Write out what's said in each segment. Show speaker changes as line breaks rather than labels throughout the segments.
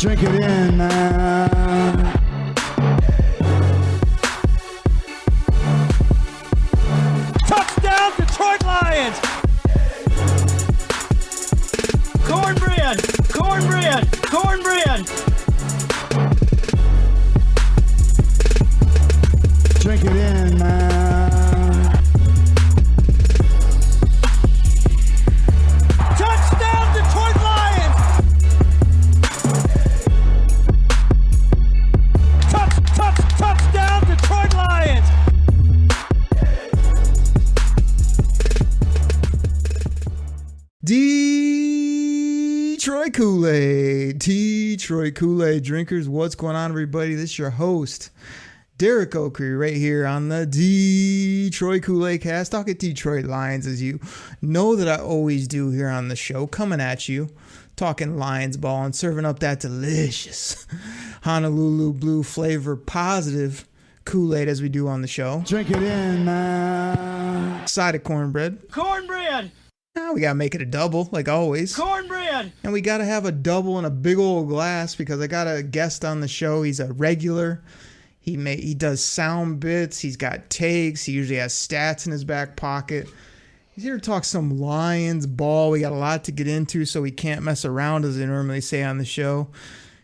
Drink it in, man.
Touchdown, Detroit Lions! Cornbread! Cornbread! Cornbread!
Drink it in, man.
Touchdown, Detroit Lions! Touchdown, Detroit Lions!
Detroit Koolaid. Detroit Koolaid drinkers, what's going on, everybody? This is your host, Derek Oakley, right here on the Detroit Koolaid Cast, talking Detroit Lions, as you know that I always do here on the show, coming at you, talking Lions ball and serving up that delicious Honolulu blue flavor positive Kool-Aid as we do on the show. Drink it in, man. Side of cornbread.
Cornbread!
We gotta make it a double, like always.
Cornbread!
And we gotta have a double in a big old glass because I got a guest on the show. He's a regular. He does sound bits. He's got takes. He usually has stats in his back pocket. He's here to talk some Lions ball. We got a lot to get into, so we can't mess around, as they normally say on the show.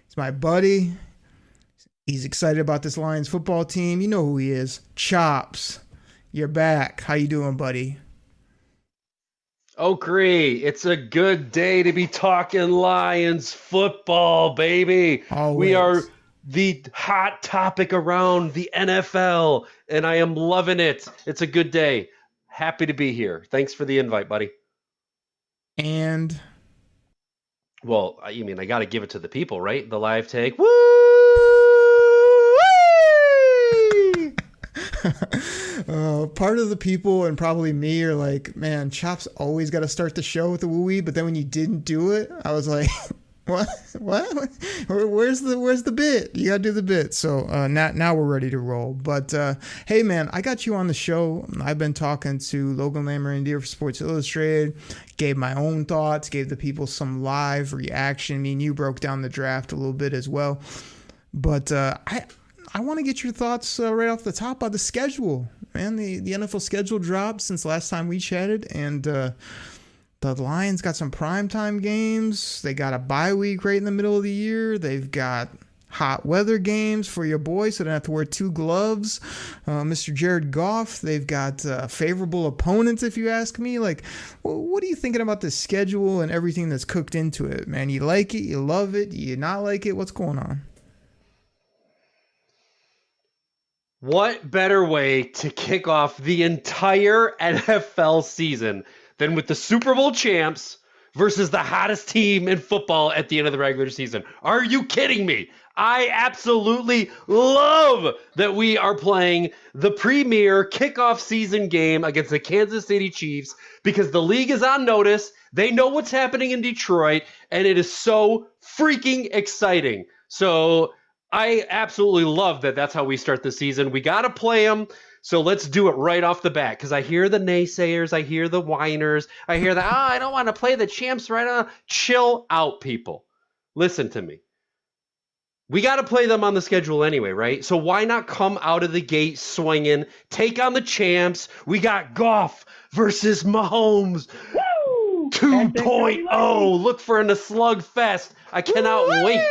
He's my buddy. He's excited about this Lions football team. You know who he is. Chops. You're back. How you doing, buddy?
Oakley, it's a good day to be talking Lions football, baby.
Always.
We are the hot topic around the NFL, and I am loving it. It's a good day. Happy to be here. Thanks for the invite, buddy.
And?
Well, you mean I got to give it to the people, right? The live take. Woo!
Part of the people and probably me are like, man, Chops always got to start the show with the woo-wee, but then when you didn't do it, I was like, what? Where's the bit? You gotta do the bit. So now we're ready to roll. But hey, man, I got you on the show. I've been talking to Logan Lamerindier for Sports Illustrated. Gave my own thoughts. Gave the people some live reaction. I mean, you broke down the draft a little bit as well. But I want to get your thoughts right off the top on the schedule, man. The NFL schedule dropped since last time we chatted, and the Lions got some primetime games. They got a bye week right in the middle of the year. They've got hot weather games for your boy, so they don't have to wear two gloves. Mr. Jared Goff. They've got favorable opponents, if you ask me. Like, what are you thinking about the schedule and everything that's cooked into it, man? You like it? You love it? You not like it? What's going on?
What better way to kick off the entire NFL season than with the Super Bowl champs versus the hottest team in football at the end of the regular season? Are you kidding me? I absolutely love that we are playing the premier kickoff season game against the Kansas City Chiefs because the league is on notice. They know what's happening in Detroit, and it is so freaking exciting. So I absolutely love that that's how we start the season. We got to play them, so let's do it right off the bat, because I hear the naysayers, I hear the whiners, I hear that, I don't want to play the champs right now. Chill out, people. Listen to me. We got to play them on the schedule anyway, right? So why not come out of the gate swinging, take on the champs? We got Goff versus Mahomes. Woo! 2.0. Look for a slugfest. I cannot wait.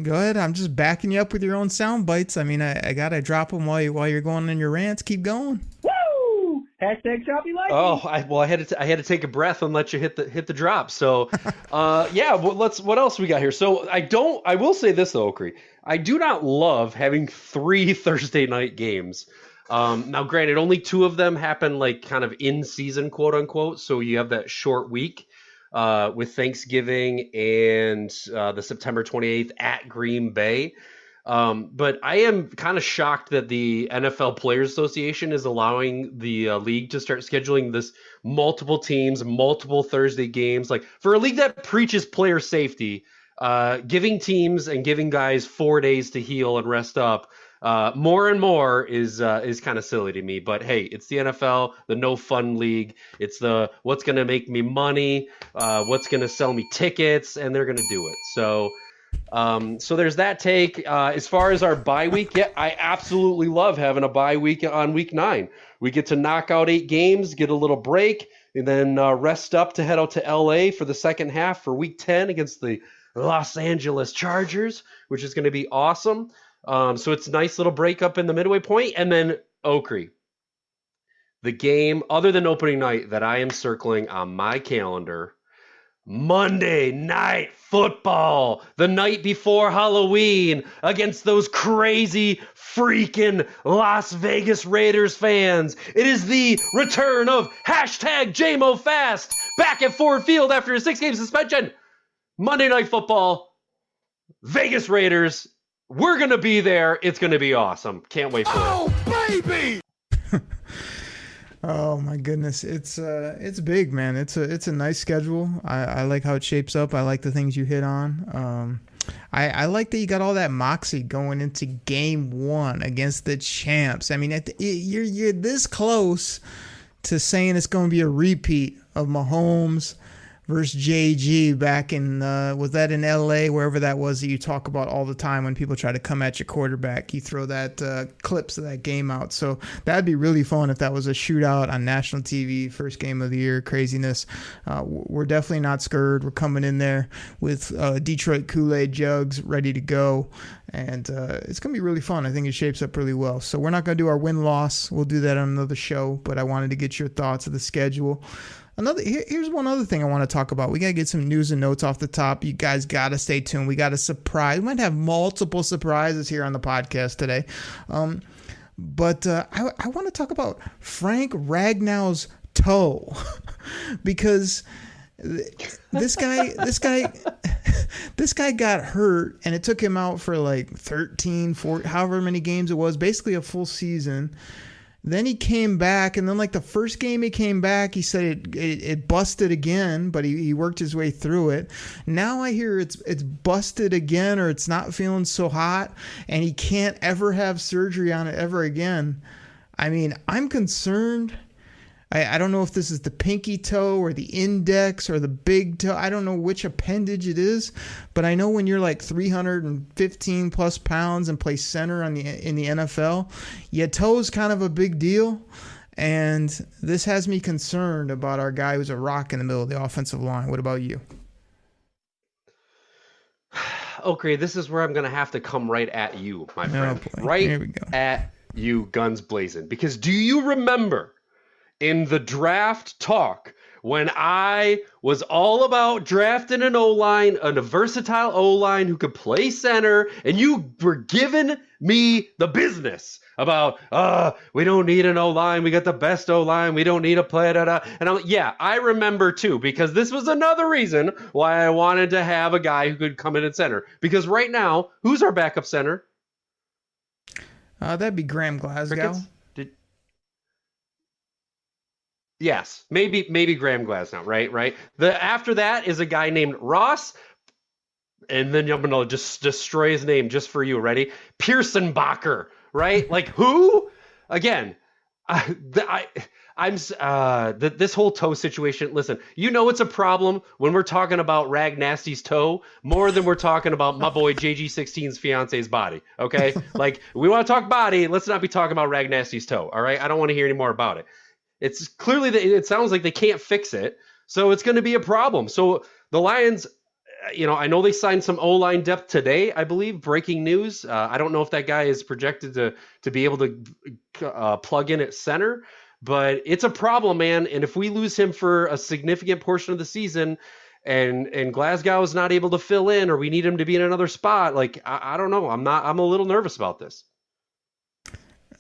Go ahead. I'm just backing you up with your own sound bites. I mean, I gotta drop them while you're going in your rants. Keep going.
Woo! Hashtag Choppy Like.
Oh, I had to take a breath and let you hit the drop. So, yeah. What else we got here? So I will say this though, Oakley. I do not love having 3 Thursday night games. Now, granted, only 2 of them happen like kind of in season, quote unquote. So you have that short week. With Thanksgiving and the September 28th at Green Bay. But I am kind of shocked that the NFL Players Association is allowing the league to start scheduling this multiple teams, multiple Thursday games. Like, for a league that preaches player safety, giving teams and giving guys 4 days to heal and rest up, more and more is kind of silly to me. But hey, it's the NFL, the no fun league. It's the what's going to make me money, what's going to sell me tickets, and they're going to do it. So there's that take. As far as our bye week, yeah, I absolutely love having a bye week on week 9. We get to knock out 8 games, get a little break, and then rest up to head out to LA for the second half for week 10 against the Los Angeles Chargers, which is going to be awesome. So it's a nice little break up in the midway point. And then Oakrey, the game other than opening night that I am circling on my calendar, Monday Night Football, the night before Halloween, against those crazy freaking Las Vegas Raiders fans. It is the return of #JMoFast back at Ford Field after a 6-game suspension. Monday Night Football, Vegas Raiders. We're going to be there. It's going to be awesome. Can't wait for it.
Oh, baby!
Oh my goodness, it's big, man. It's a nice schedule. I like how it shapes up. I like the things you hit on. I like that you got all that moxie going into game 1 against the champs. I mean, you're this close to saying it's going to be a repeat of Mahomes versus JG back in, was that in LA, wherever that was that you talk about all the time when people try to come at your quarterback, you throw that clips of that game out. So that'd be really fun if that was a shootout on national TV, first game of the year, craziness. We're definitely not scared. We're coming in there with Detroit Koolaid jugs ready to go. And it's going to be really fun. I think it shapes up really well. So we're not going to do our win-loss. We'll do that on another show, but I wanted to get your thoughts of the schedule. Here's one other thing I want to talk about. We got to get some news and notes off the top. You guys got to stay tuned. We got a surprise. We might have multiple surprises here on the podcast today. But I want to talk about Frank Ragnow's toe because this guy got hurt and it took him out for like 13, 14, however many games it was, basically a full season. Then he came back, and then like the first game he came back, he said it busted again, but he worked his way through it. Now I hear it's busted again, or it's not feeling so hot, and he can't ever have surgery on it ever again. I mean, I'm concerned. I don't know if this is the pinky toe or the index or the big toe. I don't know which appendage it is, but I know when you're like 315 plus pounds and play center in the NFL, your toe's kind of a big deal. And this has me concerned about our guy who's a rock in the middle of the offensive line. What about you?
Okay, this is where I'm going to have to come right at you, my friend.
Oh boy.
Right
Here we go.
At you, guns blazing. Because do you remember in the draft talk when I was all about drafting an O-line, a versatile O-line who could play center, and you were giving me the business about, we don't need an O-line, we got the best O-line, we don't need a play, and I'm like, yeah, I remember too, because this was another reason why I wanted to have a guy who could come in at center. Because right now, who's our backup center?
That'd be Graham Glasgow.
Yes, maybe Graham Glasgow, right? After that is a guy named Ross, and then I'm gonna just destroy his name just for you. Ready? Pearson Bacher, right? Like who? Again, this whole toe situation. Listen, you know it's a problem when we're talking about Rag Nasty's toe more than we're talking about my boy JG16's fiance's body. Okay, like we want to talk body. Let's not be talking about Rag Nasty's toe. All right, I don't want to hear any more about it. It's clearly that it sounds like they can't fix it, so it's going to be a problem. So the Lions, I know they signed some O-line depth today, I believe. Breaking news. I don't know if that guy is projected to be able to plug in at center, but it's a problem, man. And if we lose him for a significant portion of the season, and Glasgow is not able to fill in, or we need him to be in another spot, like I don't know. I'm a little nervous about this.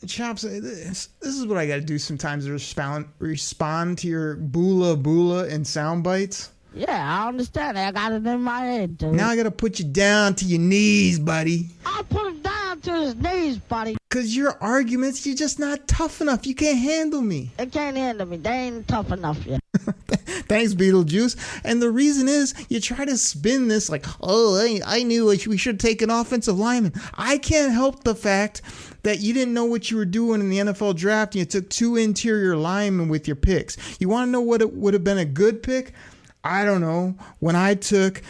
Chops, this is what I got to do sometimes to respond to your boola and sound bites.
Yeah, I understand. I got it in my head, dude.
Now I got to put you down to your knees, buddy.
I'll put him down to his knees, buddy.
Because your arguments, you're just not tough enough. You can't handle me.
They can't handle me. They ain't tough enough yet.
Thanks, Beetlejuice. And the reason is you try to spin this like, oh, I knew we should take an offensive lineman. I can't help the fact that you didn't know what you were doing in the NFL draft and you took 2 interior linemen with your picks. You want to know what it would have been a good pick? I don't know. When I took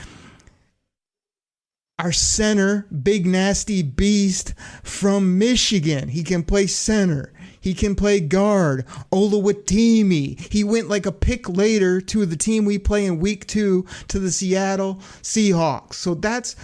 our center, big nasty beast from Michigan, he can play center. He can play guard. Olawatimi. He went like a pick later to the team we play in week 2 to the Seattle Seahawks. So that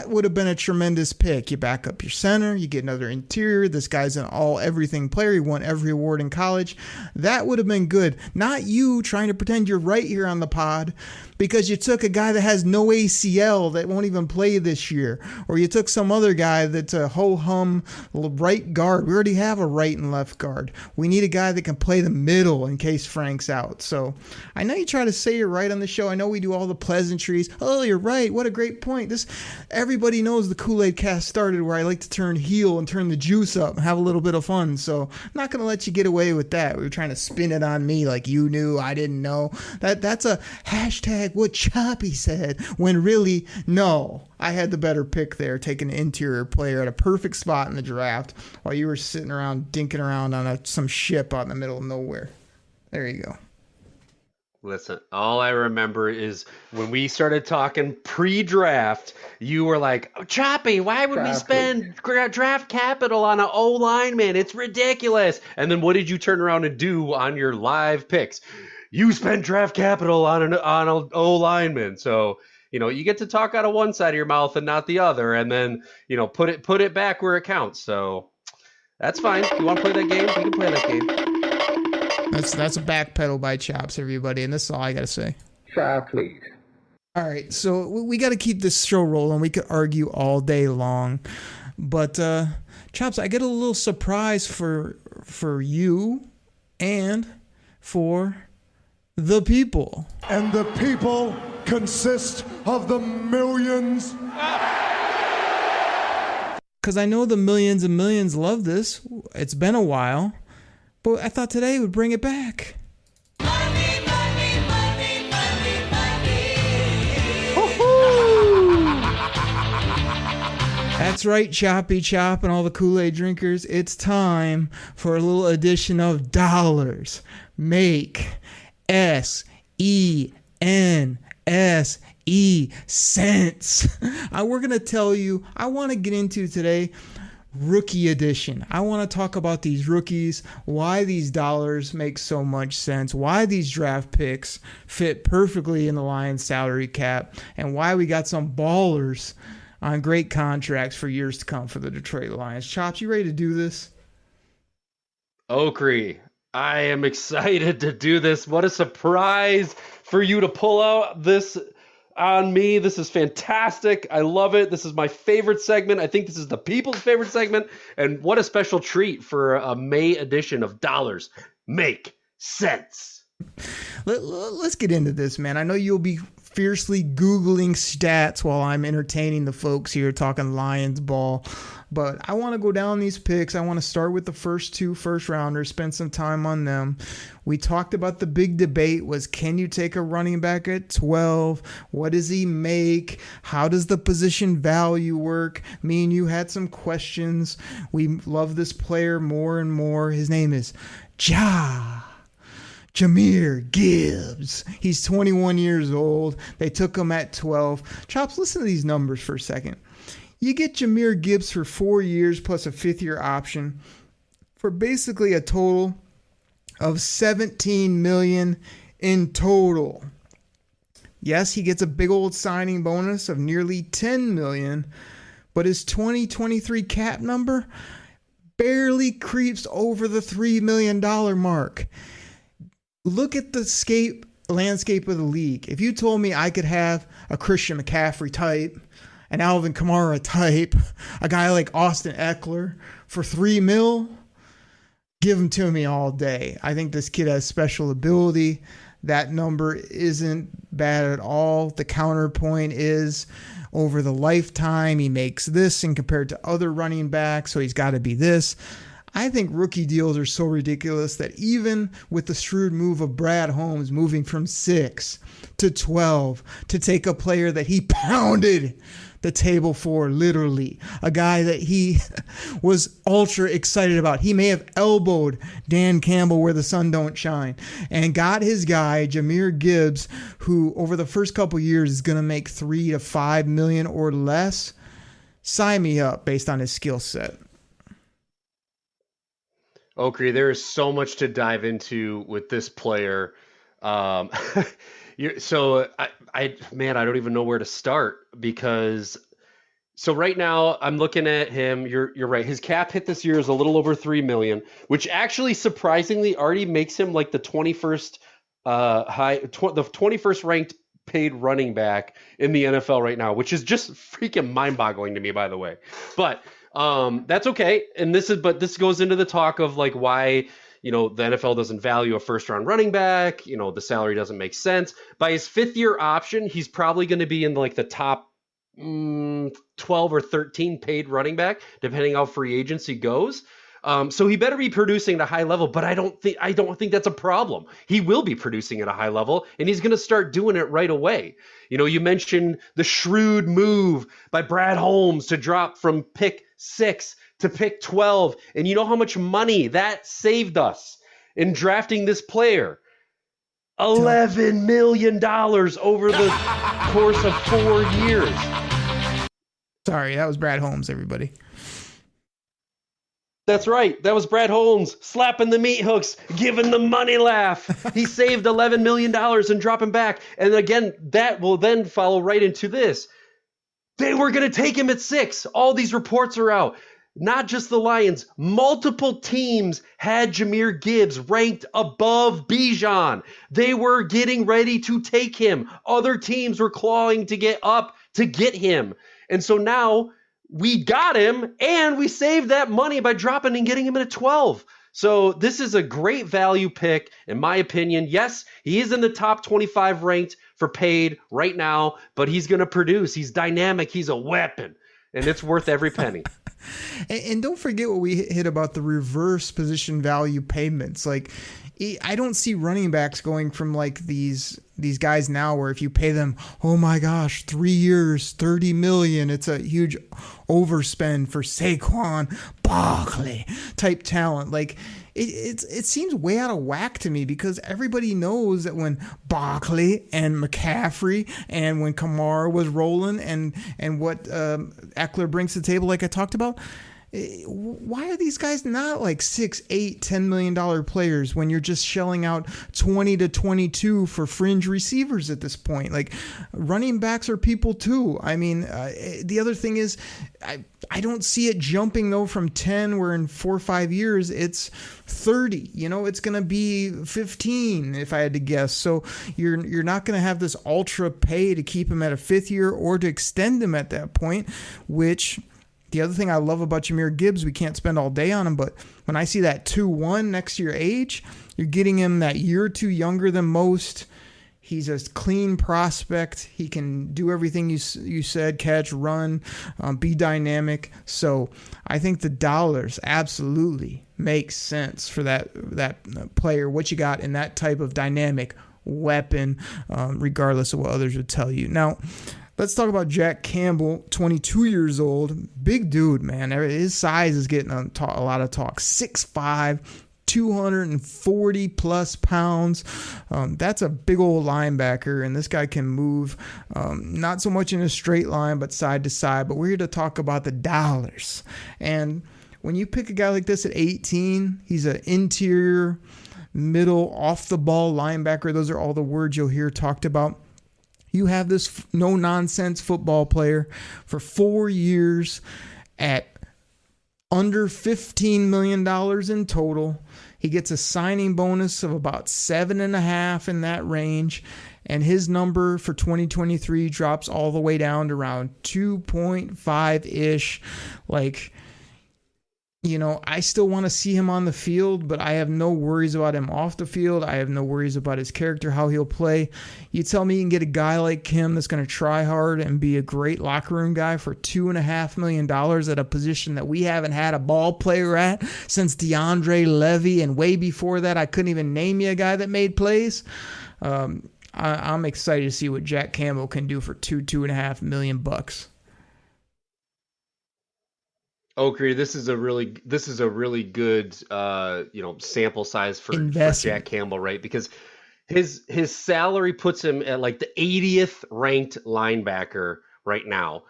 would have been a tremendous pick. You back up your center. You get another interior. This guy's an all-everything player. He won every award in college. That would have been good. Not you trying to pretend you're right here on the pod because you took a guy that has no ACL that won't even play this year. Or you took some other guy that's a ho-hum right guard. We already have a right and left guard. We need a guy that can play the middle in case Frank's out. So I know you try to say you're right on the show. I know we do all the pleasantries. Oh, you're right. What a great point. Everybody knows the Koolaid Cast started where I like to turn heel and turn the juice up and have a little bit of fun. So I'm not going to let you get away with that. We were trying to spin it on me like you knew, I didn't know. That's a hashtag what Choppy said when really, no. I had the better pick there, taking an interior player at a perfect spot in the draft while you were sitting around dinking around on some ship out in the middle of nowhere. There you go.
Listen, all I remember is when we started talking pre-draft, you were like, oh, Choppy, why would we spend draft capital on an O-lineman? It's ridiculous. And then what did you turn around and do on your live picks? You spent draft capital on an O-lineman. So, you get to talk out of one side of your mouth and not the other, and then, put it back where it counts. So that's fine. If you want to play that game, we can play that game.
That's a backpedal by Chops, everybody, and this is all I got to say.
Try, please.
All right, so we got to keep this show rolling. We could argue all day long, but Chops, I get a little surprise for you and for the people.
And the people consist of the millions.
Because I know the millions and millions love this. It's been a while. But I thought today would bring it back.
Money, money, money, money, money.
That's right, Choppy Chop and all the Kool-Aid drinkers. It's time for a little edition of dollars. Make S-E-N-S-E cents. We're going to tell you, I want to get into today Rookie edition. I want to talk about these rookies, why these dollars make so much sense, why these draft picks fit perfectly in the Lions salary cap, and why we got some ballers on great contracts for years to come for the Detroit Lions. Chops, you ready to do this?
Okri, I am excited to do this. What a surprise for you to pull out this on me. This is fantastic. I love it. This is my favorite segment. I think this is the people's favorite segment. And what a special treat for a May edition of Dollars Make Sense.
Let's get into this, man. I know you'll be fiercely Googling stats while I'm entertaining the folks here talking Lions ball. But I want to go down these picks. I want to start with the first 2 first-rounders, spend some time on them. We talked about the big debate was, can you take a running back at 12? What does he make? How does the position value work? Me and you had some questions. We love this player more and more. His name is Jahmyr Gibbs. He's 21 years old. They took him at 12. Chops, listen to these numbers for a second. You get Jahmyr Gibbs for 4 years plus a 5th-year option for basically a total of $17 million in total. Yes, he gets a big old signing bonus of nearly $10 million, but his 2023 cap number barely creeps over the $3 million mark. Look at the landscape of the league. If you told me I could have a Christian McCaffrey type, an Alvin Kamara type, a guy like Austin Eckler for $3 million, give him to me all day. I think this kid has special ability. That number isn't bad at all. The counterpoint is over the lifetime, he makes this and compared to other running backs, so he's got to be this. I think rookie deals are so ridiculous that even with the shrewd move of Brad Holmes moving from 6 to 12 to take a player that he pounded the table for, literally, a guy that he was ultra excited about. He may have elbowed Dan Campbell where the sun don't shine and got his guy, Jahmyr Gibbs, who over the first couple years is going to make $3 to $5 million or less. Sign me up based on his skill set.
Okri, there is so much to dive into with this player. So I don't even know where to start because so right now I'm looking at him. You're right. His cap hit this year is a little over $3 million, which actually surprisingly already makes him like the 21st the 21st ranked paid running back in the NFL right now, which is just freaking mind-boggling to me, by the way. But that's okay. And this goes into the talk of like why, the NFL doesn't value a first round running back. The salary doesn't make sense. By his 5th year option, he's probably going to be in like the top 12 or 13 paid running back, depending how free agency goes. So he better be producing at a high level, but I don't think that's a problem. He will be producing at a high level, and he's going to start doing it right away. You mentioned the shrewd move by Brad Holmes to drop from pick 6 to pick 12, and you know how much money that saved us in drafting this player? $11 million over the course of 4 years.
Sorry, that was Brad Holmes, everybody.
That's right. That was Brad Holmes slapping the meat hooks, giving the money laugh. He saved $11 million and dropping back. And again, that will then follow right into this. They were going to take him at 6. All these reports are out. Not just the Lions. Multiple teams had Jahmyr Gibbs ranked above Bijan. They were getting ready to take him. Other teams were clawing to get up to get him. And so now we got him, and we saved that money by dropping and getting him at 12. So this is a great value pick, in my opinion. Yes, he is in the top 25 ranked for paid right now, but he's going to produce. He's dynamic. He's a weapon, and it's worth every penny.
And don't forget what we hit about the reverse position value payments. Like, I don't see running backs going from like these guys now where if you pay them, oh my gosh, 3 years, $30 million, it's a huge overspend for Saquon Barkley type talent. Like it seems way out of whack to me because everybody knows that when Barkley and McCaffrey and when Kamara was rolling and what Eckler brings to the table, like I talked about, why are these guys not like $6, $8, $10 million players when you're just shelling out 20 to 22 for fringe receivers at this point? Like, running backs are people too. I mean, the other thing is I don't see it jumping though from 10 where in 4 or 5 years it's 30. It's going to be 15 if I had to guess. So you're not going to have this ultra pay to keep him at a 5th year or to extend him at that point, which the other thing I love about Jahmyr Gibbs, we can't spend all day on him, but when I see that 2-1 next to your age, you're getting him that year or two younger than most. He's a clean prospect. He can do everything you said, catch, run, be dynamic. So I think the dollars absolutely make sense for that player, what you got in that type of dynamic weapon, regardless of what others would tell you. Now, let's talk about Jack Campbell, 22 years old. Big dude, man. His size is getting a lot of talk. 6'5", 240 plus pounds. That's a big old linebacker, and this guy can move, not so much in a straight line, but side to side. But we're here to talk about the dollars. And when you pick a guy like this at 18, he's an interior, middle, off-the-ball linebacker. Those are all the words you'll hear talked about. You have this no-nonsense football player for 4 years at under $15 million in total. He gets a signing bonus of about 7.5 in that range. And his number for 2023 drops all the way down to around 2.5-ish. Like, I still want to see him on the field, but I have no worries about him off the field. I have no worries about his character, how he'll play. You tell me you can get a guy like him that's going to try hard and be a great locker room guy for $2.5 million at a position that we haven't had a ball player at since DeAndre Levy, and way before that, I couldn't even name you a guy that made plays. I'm excited to see what Jack Campbell can do for $2.5 million.
Okri, this is a really good sample size for Jack Campbell, right? Because his salary puts him at like the 80th ranked linebacker right now.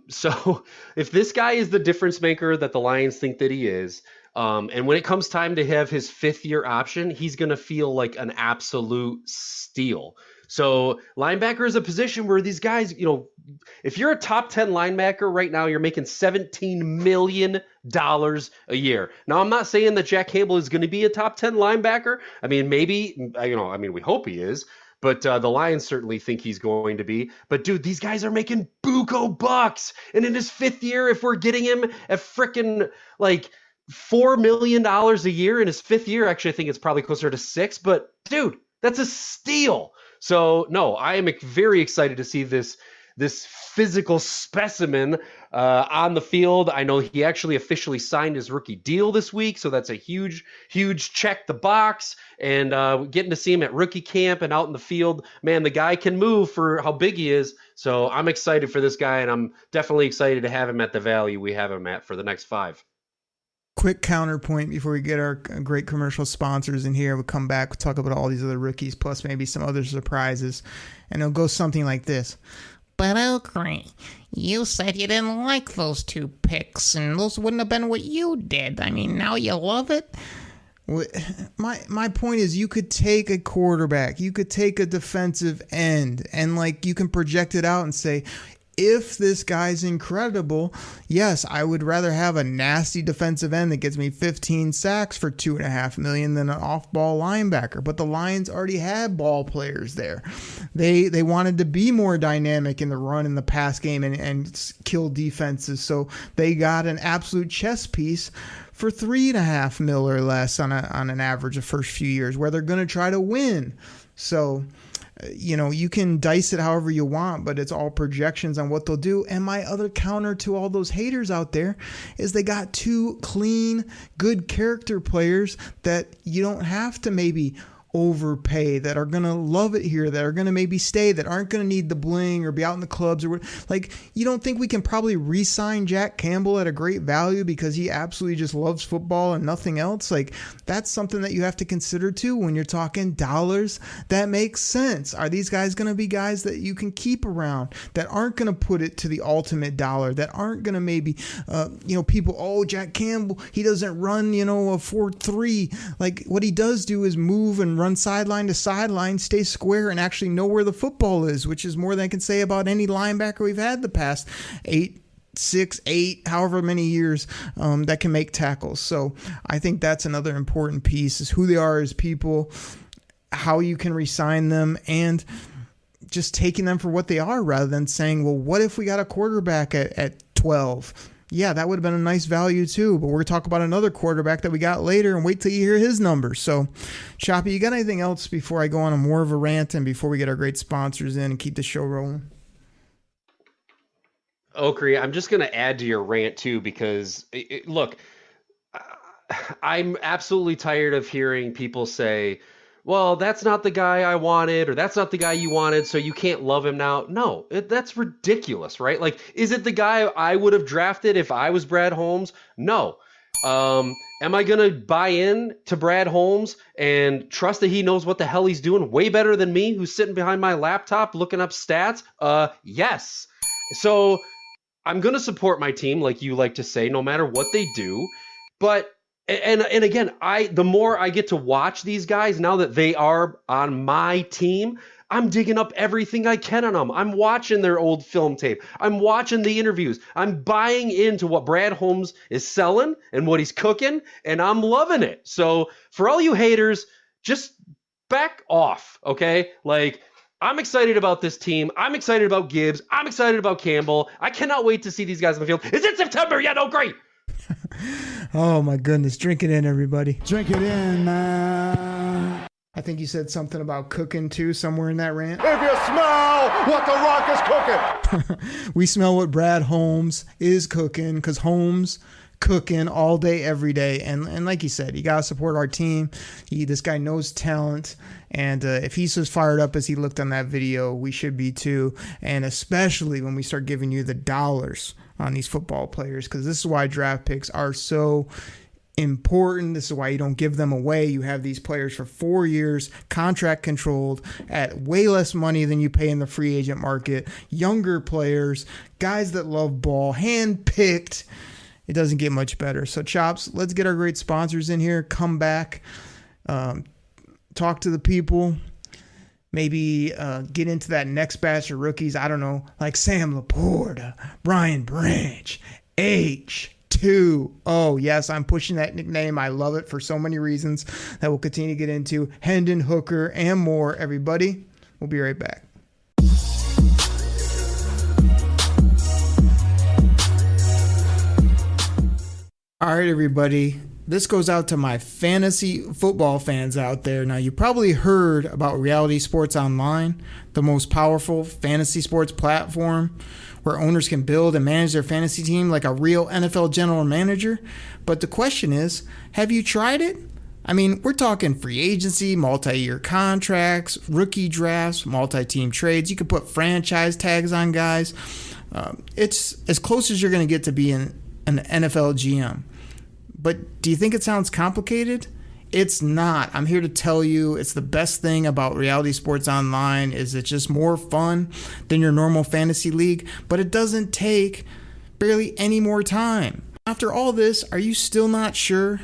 So if this guy is the difference maker that the Lions think that he is, and when it comes time to have his 5th-year option, he's going to feel like an absolute steal. So linebacker is a position where these guys, if you're a top 10 linebacker right now, you're making $17 million a year. Now, I'm not saying that Jack Campbell is going to be a top 10 linebacker. I mean, maybe, we hope he is, but the Lions certainly think he's going to be. But dude, these guys are making buco bucks. And in his 5th year, if we're getting him at frickin' like $4 million a year in his 5th year, actually, I think it's probably closer to 6, but dude, that's a steal. So no, I am very excited to see this physical specimen on the field. I know he actually officially signed his rookie deal this week, so that's a huge check the box. And getting to see him at rookie camp and out in the field, man, the guy can move for how big he is. So I'm excited for this guy, and I'm definitely excited to have him at the value we have him at for the next 5.
Quick counterpoint before we get our great commercial sponsors in here. We'll come back, we'll talk about all these other rookies, plus maybe some other surprises. And it'll go something like this.
But Okri, you said you didn't like those 2 picks, and those wouldn't have been what you did. I mean, now you love it?
My point is, you could take a quarterback, you could take a defensive end, and you can project it out and say, if this guy's incredible, yes, I would rather have a nasty defensive end that gets me 15 sacks for $2.5 million than an off-ball linebacker. But the Lions already had ball players there. They wanted to be more dynamic in the run and the pass game and kill defenses. So they got an absolute chess piece for $3.5 million or less on an average of first few years, where they're going to try to win. So you can dice it however you want, but it's all projections on what they'll do. And my other counter to all those haters out there is they got 2 clean, good character players that you don't have to maybe overpay, that are going to love it here, that are going to maybe stay, that aren't going to need the bling or be out in the clubs or you don't think we can probably re-sign Jack Campbell at a great value because he absolutely just loves football and nothing else? That's something that you have to consider too when you're talking dollars that makes sense. Are these guys going to be guys that you can keep around, that aren't going to put it to the ultimate dollar, that aren't going to maybe people, Jack Campbell, he doesn't run a 4-3. What he does do is move and run sideline to sideline, stay square, and actually know where the football is, which is more than I can say about any linebacker we've had the past 6, 8, however many years that can make tackles. So I think that's another important piece, is who they are as people, how you can re-sign them, and just taking them for what they are rather than saying, well, what if we got a quarterback at 12? Yeah, that would have been a nice value too, but we're going to talk about another quarterback that we got later and wait till you hear his numbers. So, Choppy, you got anything else before I go on a more of a rant and before we get our great sponsors in and keep the show rolling?
Okri, I'm just going to add to your rant too, because look, I'm absolutely tired of hearing people say, well, that's not the guy I wanted, or that's not the guy you wanted, so you can't love him now. No, that's ridiculous, right? Is it the guy I would have drafted if I was Brad Holmes? No. Am I going to buy in to Brad Holmes and trust that he knows what the hell he's doing way better than me, who's sitting behind my laptop looking up stats? Yes. So I'm going to support my team, like you like to say, no matter what they do. But And again, the more I get to watch these guys now that they are on my team, I'm digging up everything I can on them. I'm watching their old film tape. I'm watching the interviews. I'm buying into what Brad Holmes is selling and what he's cooking, and I'm loving it. So for all you haters, just back off, okay? I'm excited about this team. I'm excited about Gibbs. I'm excited about Campbell. I cannot wait to see these guys on the field. Is it September yet? Oh, great.
Oh my goodness. Drink it in, everybody.
Drink it in, man.
I think you said something about cooking too, somewhere in that rant.
If you smell what The Rock is cooking.
We smell what Brad Holmes is cooking, because Holmes cooking all day, every day. And like you said, you got to support our team. This guy knows talent. And if he's as fired up as he looked on that video, we should be too. And especially when we start giving you the dollars on these football players, because this is why draft picks are so important. This is why you don't give them away. You have these players for 4 years, contract controlled, at way less money than you pay in the free agent market. Younger players, guys that love ball, hand-picked. It doesn't get much better. So, Chops, let's get our great sponsors in here. Come back, talk to the people, maybe get into that next batch of rookies. I don't know, like Sam Laporta, Brian Branch, H2. Oh, yes, I'm pushing that nickname. I love it for so many reasons that we'll continue to get into. Hendon Hooker and more, everybody. We'll be right back. All right, everybody. This goes out to my fantasy football fans out there. Now, you probably heard about Reality Sports Online, the most powerful fantasy sports platform where owners can build and manage their fantasy team like a real NFL general manager. But the question is, have you tried it? I mean, we're talking free agency, multi-year contracts, rookie drafts, multi-team trades. You could put franchise tags on guys. It's as close as you're going to get to being an NFL GM. But do you think it sounds complicated? It's not. I'm here to tell you it's the best thing about Reality Sports Online is it's just more fun than your normal fantasy league, but it doesn't take barely any more time. After all this, are you still not sure?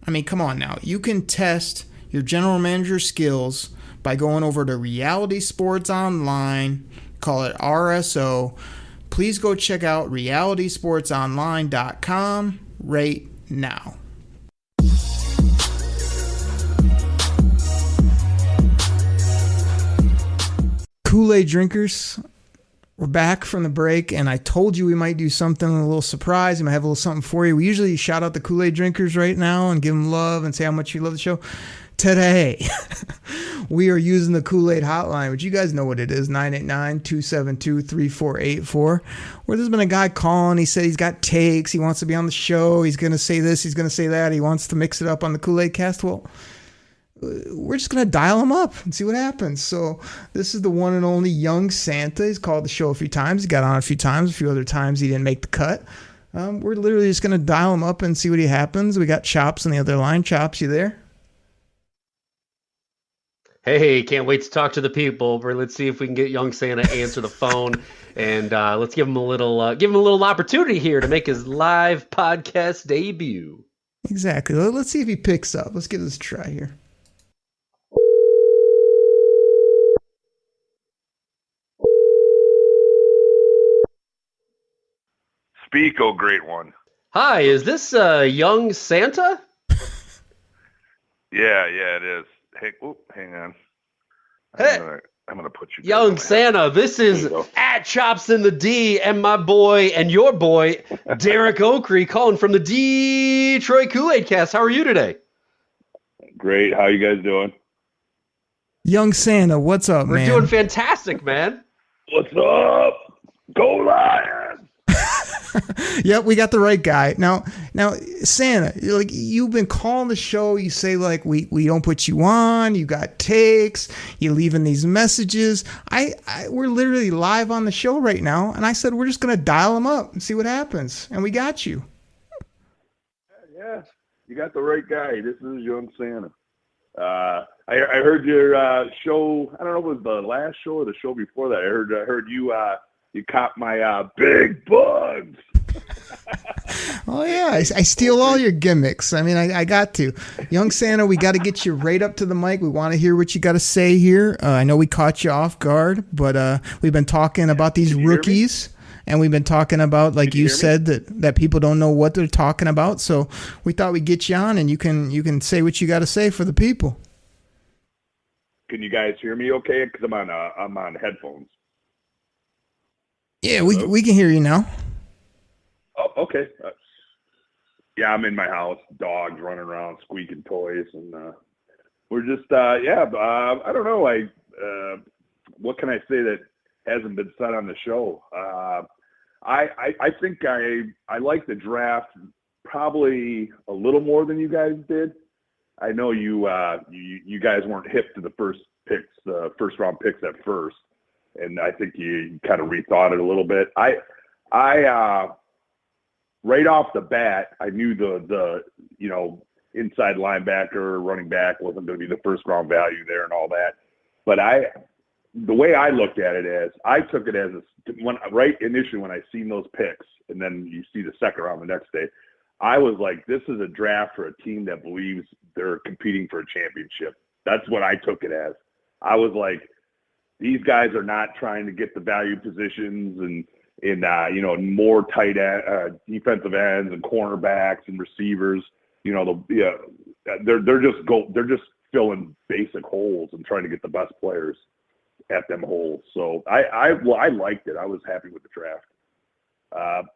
I mean, come on now. You can test your general manager skills by going over to Reality Sports Online, call it RSO. Please go check out realitysportsonline.com right now. Kool-Aid drinkers, we're back from the break, and I told you we might do something, a little surprise. We might have a little something for you. We usually shout out the Kool-Aid drinkers right now and give them love and say how much you love the show. Today, we are using the Kool-Aid hotline, which you guys know what it is, 989-272-3484, where there's been a guy calling. He said he's got takes. He wants to be on the show. He's going to say this. He's going to say that. He wants to mix it up on the Kool-Aid Cast. Well, we're just going to dial him up and see what happens. So this is the one and only Young Santa. He's called the show a few times. He got on a few times. A few other times he didn't make the cut. We're literally just going to dial him up and see what happens. We got Chops on the other line. Chops, you there?
Hey, can't wait to talk to the people. Let's see if we can get Young Santa answer the phone, and let's give him a little opportunity here to make his live podcast debut.
Exactly. Let's see if he picks up. Let's give this a try here.
Speak, oh great one.
Hi, is this Young Santa?
Yeah, it is. Hey, hang on.
Hey,
I'm gonna put you.
Young Santa, this is at Chops in the D, and my boy and your boy Derek Oakrey calling from the Detroit Koolaid Cast. How are you today?
Great. How you guys doing?
Young Santa, what's up, man?
We're doing fantastic, man.
What's up? Go Lions!
Yep, we got the right guy. Now, Santa, you've been calling the show. You say we don't put you on. You got takes. You leaving these messages. We're literally live on the show right now, and I said we're just gonna dial him up and see what happens, and we got you.
Yeah, you got the right guy. This is Young Santa. I heard your show. I don't know if it was the last show or the show before that. I heard you. You caught my big bugs.
Oh, yeah. I steal all your gimmicks. I mean, I got to. Young Santa, we got to get you right up to the mic. We want to hear what you got to say here. I know we caught you off guard, but we've been talking about these rookies, and we've been talking about, like you said, that people don't know what they're talking about. So we thought we'd get you on, and you can say what you got to say for the people.
Can you guys hear me okay? Because I'm on headphones.
Yeah, we can hear you now.
Oh, okay. Yeah, I'm in my house. Dogs running around, squeaking toys, and we're just I don't know. What can I say that hasn't been said on the show? I think I like the draft probably a little more than you guys did. I know you guys weren't hip to the first round picks at first, and I think you kind of rethought it a little bit. I right off the bat, I knew the inside linebacker, running back wasn't going to be the first round value there and all that. But the way I looked at it is, I took it as right initially when I seen those picks, and then you see the second round the next day, I was like, this is a draft for a team that believes they're competing for a championship. That's what I took it as. I was like, these guys are not trying to get the value positions and more tight end, defensive ends and cornerbacks and receivers. They're just filling basic holes and trying to get the best players at them holes. So I liked it. I was happy with the draft.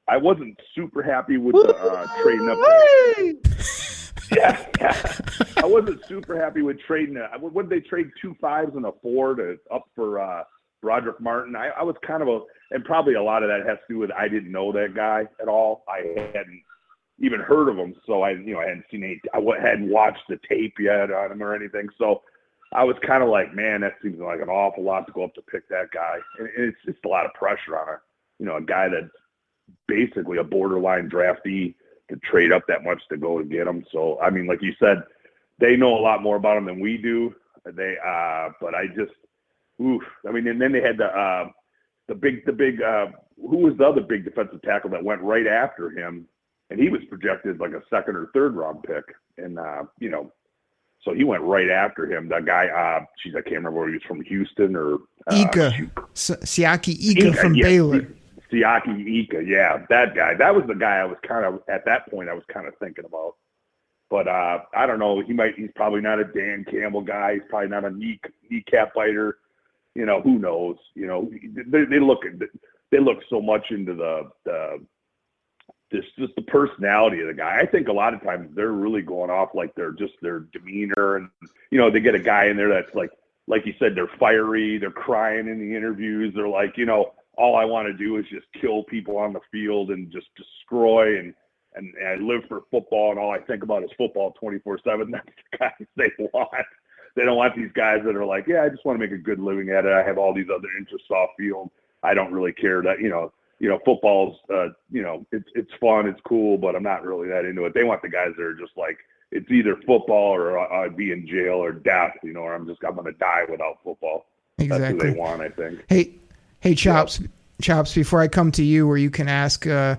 I wasn't super happy with the trading up there. Yeah. I wasn't super happy with trading. What did they trade 2 5s and a 4 up for Roderick Martin? I was kind of and probably a lot of that has to do with I didn't know that guy at all. I hadn't even heard of him, so I hadn't seen I hadn't watched the tape yet on him or anything. So I was kind of like, man, that seems like an awful lot to go up to pick that guy, and it's just a lot of pressure on a guy that's basically a borderline draftee to trade up that much to go and get him. So I mean, like you said, they know a lot more about him than we do. But I just, I mean, and then they had the big who was the other big defensive tackle that went right after him, and he was projected like a second or third round pick, and so he went right after him. That guy, I can't remember where he was from, Houston or
Siaki Ika from Baylor.
Siaki Ika, yeah, that guy. That was the guy I was kind of at that point. I was kind of thinking about, but I don't know. He's probably not a Dan Campbell guy. He's probably not a kneecap biter. Who knows? They look so much into just the personality of the guy. I think a lot of times they're really going off like their demeanor, and they get a guy in there that's like you said, they're fiery, they're crying in the interviews, they're like, all I want to do is just kill people on the field and just destroy and I live for football and all I think about is football 24/7. That's the guys they want. They don't want these guys that are like, yeah, I just want to make a good living at it. I have all these other interests off field. I don't really care that, football's, it's fun, it's cool, but I'm not really that into it. They want the guys that are just like, it's either football or I'd be in jail or death, or I'm going to die without football.
Exactly.
That's who they want, I think.
Hey, Chops. Yeah. Chops, before I come to you, where you can ask the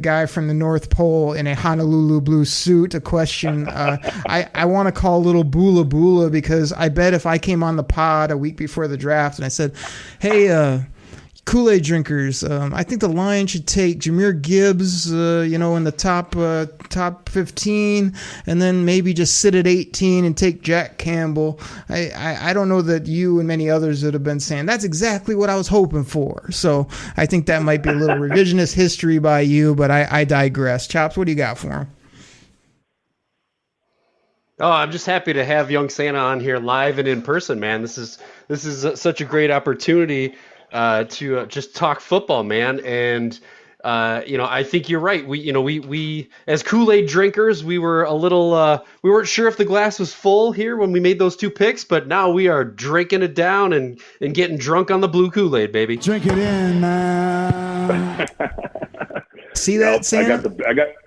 guy from the North Pole in a Honolulu blue suit a question, I want to call little Bula Bula, because I bet if I came on the pod a week before the draft and I said, hey, Kool-Aid drinkers, I think the Lions should take Jahmyr Gibbs, in the top 15, and then maybe just sit at 18 and take Jack Campbell. I don't know that you and many others that have been saying that's exactly what I was hoping for. So I think that might be a little revisionist history by you, but I digress. Chops, what do you got for him?
Oh, I'm just happy to have young Santa on here live and in person, man. This is such a great opportunity to just talk football, man. And I think you're right. We as Kool-Aid drinkers, we were a little we weren't sure if the glass was full here when we made those 2 picks, but now we are drinking it down and getting drunk on the blue Kool-Aid, baby.
Drink it in, man.
See that, Santa?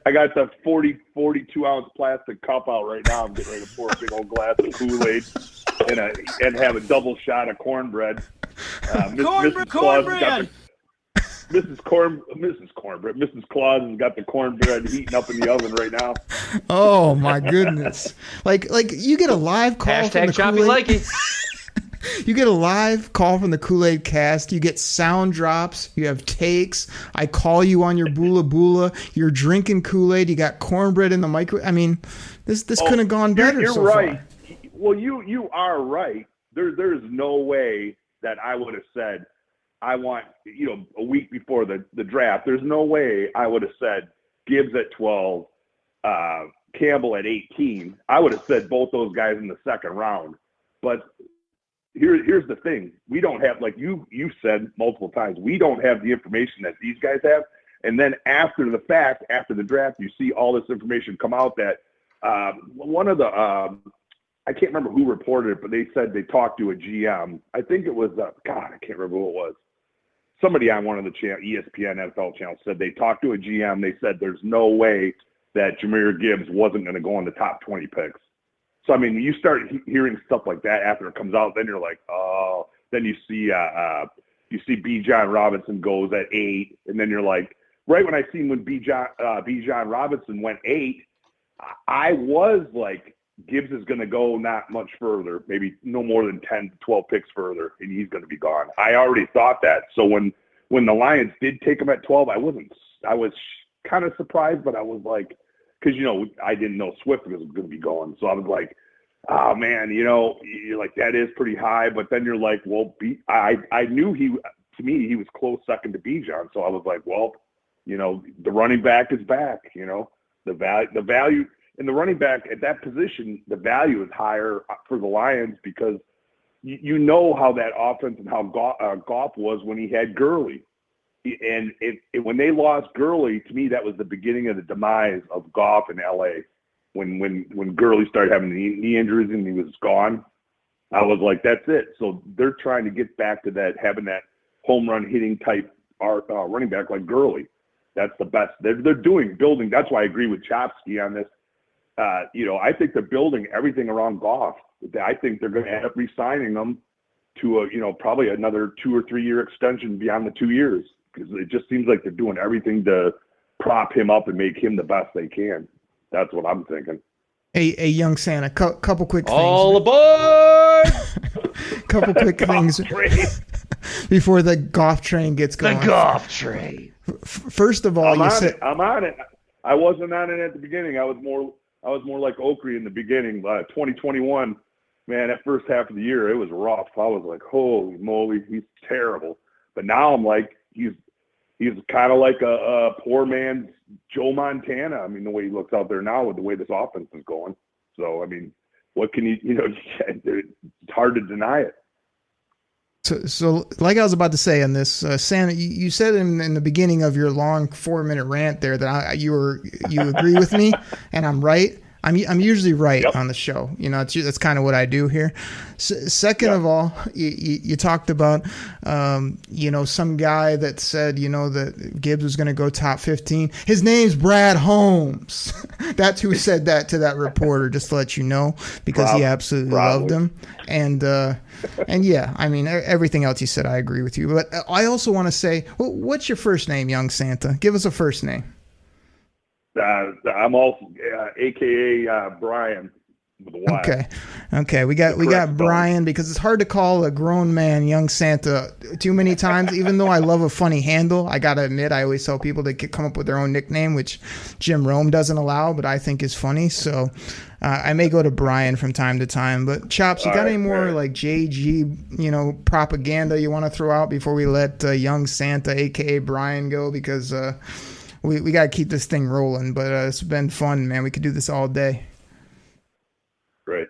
I got the 42 ounce plastic cup out right now. I'm getting ready to pour a big old glass of Kool-Aid and have a double shot of cornbread. Mrs. Claus has got the cornbread heating up in the oven right now.
Oh my goodness! Like you get a live call from the Kool-Aid. You get a live call from the Koolaid Cast. You get sound drops. You have takes. I call you on your Bula Bula. You're drinking Kool-Aid. You got cornbread in the microwave. I mean, this couldn't have gone better.
You're
so
right.
far.
Well, you are right. There's no way that I would have said I want, a week before the draft. There's no way I would have said Gibbs at 12, Campbell at 18, I would have said both those guys in the second round. But here's the thing. We don't have, like you said multiple times, we don't have the information that these guys have. And then after the fact, after the draft, you see all this information come out that one of the I can't remember who reported it, but they said they talked to a GM. I think it was, I can't remember who it was. Somebody on one of the ESPN NFL channels said they talked to a GM. They said there's no way that Jahmyr Gibbs wasn't going to go in the top 20 picks. So, I mean, you start hearing stuff like that after it comes out, then you're like, oh. Then you see Bijan Robinson goes at 8, and then you're like, right when I seen when Bijan Robinson went 8, I was like, Gibbs is going to go not much further, maybe no more than 10 to 12 picks further, and he's going to be gone. I already thought that. So when the Lions did take him at 12, I was kind of surprised, but I was like, because, I didn't know Swift was going to be going. So I was like, oh, man, you're like, that is pretty high. But then you're like, well, I knew to me, he was close second to Bijan. So I was like, well, the running back is back, the value. And the running back at that position, the value is higher for the Lions because you know how that offense and how Goff was when he had Gurley. And when they lost Gurley, to me, that was the beginning of the demise of Goff in L.A. When Gurley started having knee injuries and he was gone, I was like, that's it. So they're trying to get back to that, having that home run hitting type running back like Gurley. That's the best. They're building. That's why I agree with Chopsky on this. I think they're building everything around Goff. I think they're going to end up re-signing them to probably another 2 or 3 year extension beyond the 2 years, because it just seems like they're doing everything to prop him up and make him the best they can. That's what I'm thinking.
Hey, young Santa, couple quick things.
All aboard!
Couple quick things before the Goff train gets going.
The Goff train.
First of all,
I'm on it. I wasn't on it at the beginning. I was more like Oakley in the beginning. 2021, man, that first half of the year, it was rough. I was like, holy moly, he's terrible. But now I'm like, he's kind of like a poor man's Joe Montana. I mean, the way he looks out there now with the way this offense is going. So, I mean, what can it's hard to deny it.
So like I was about to say on this, Santa, you said in the beginning of your long 4-minute rant there that you agree with me, and I'm right. I'm usually right on the show. That's kind of what I do here. Second of all, you talked about, some guy that said, that Gibbs was going to go top 15. His name's Brad Holmes. That's who said that to that reporter, just to let you know, because he absolutely loved him. And yeah, I mean, everything else you said, I agree with you. But I also want to say, what's your first name, young Santa? Give us a first name.
I'm also AKA Brian with a Y.
Okay. We got Brian, because it's hard to call a grown man young Santa too many times. Even though I love a funny handle, I gotta admit I always tell people to come up with their own nickname, which Jim Rome doesn't allow, but I think is funny. So I may go to Brian from time to time. But Chops, you got any more like JG propaganda you want to throw out before we let young Santa AKA Brian go? Because we got to keep this thing rolling, but it's been fun, man. We could do this all day.
Great.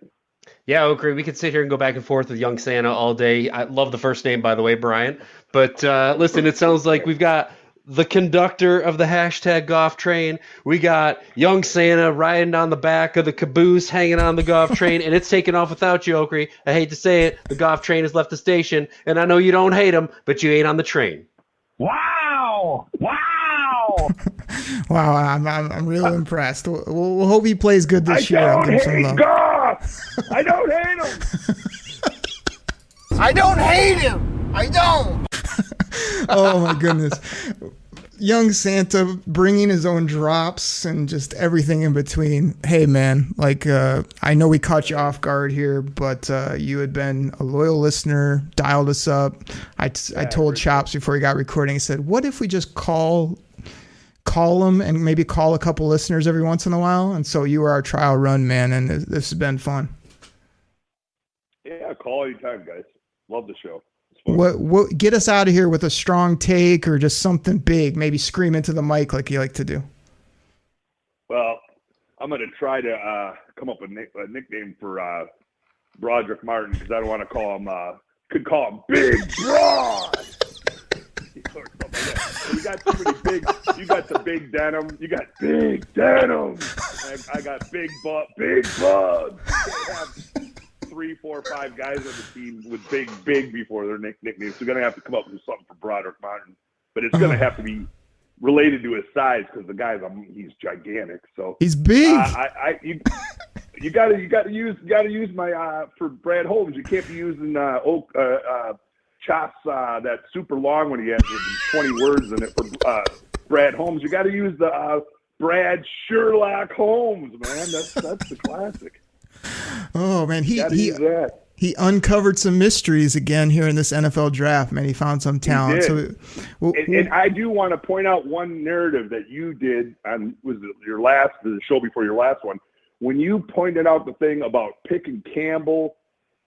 Yeah, Oakley, we could sit here and go back and forth with young Santa all day. I love the first name, by the way, Brian. But listen, it sounds like we've got the conductor of the hashtag Goff train. We got young Santa riding on the back of the caboose, hanging on the Goff train, and it's taking off without you, Oakley. I hate to say it. The Goff train has left the station, and I know you don't hate him, but you ain't on the train.
Wow!
Wow, I'm really impressed. We'll hope he plays good this year. I'll give him some love.
I don't hate him.
I don't hate him. I don't.
Oh my goodness. Young Santa bringing his own drops and just everything in between. Hey man, I know we caught you off guard here, but you had been a loyal listener, dialed us up. I told Chops before he got recording, I said, what if we just call him and maybe call a couple listeners every once in a while? And so you were our trial run, man, and this has been fun.
Yeah, call anytime, guys. Love the show.
What get us out of here with a strong take or just something big, maybe scream into the mic like you like to do.
Well, I'm gonna try to come up with a nickname for Broderick Martin because I don't want to call him. Could call him Big Broad. Or something like that. So you got too many big. You got the big denim. You got big denim. I got big butt. Big bugs. You have 3, 4, 5 guys on the team with big before their nicknames. So you're gonna have to come up with something for Broderick Martin, but it's gonna have to be related to his size because the guy's he's gigantic. So
he's big.
You gotta use my for Brad Holmes. You can't be using Chops that super long one he has with 20 words in it for Brad Holmes. You got to use the Brad Sherlock Holmes, man. That's the classic.
Oh man, he uncovered some mysteries again here in this NFL draft. Man, he found some talent. So,
and I do want to point out one narrative that you did on the show before your last one, when you pointed out the thing about picking Campbell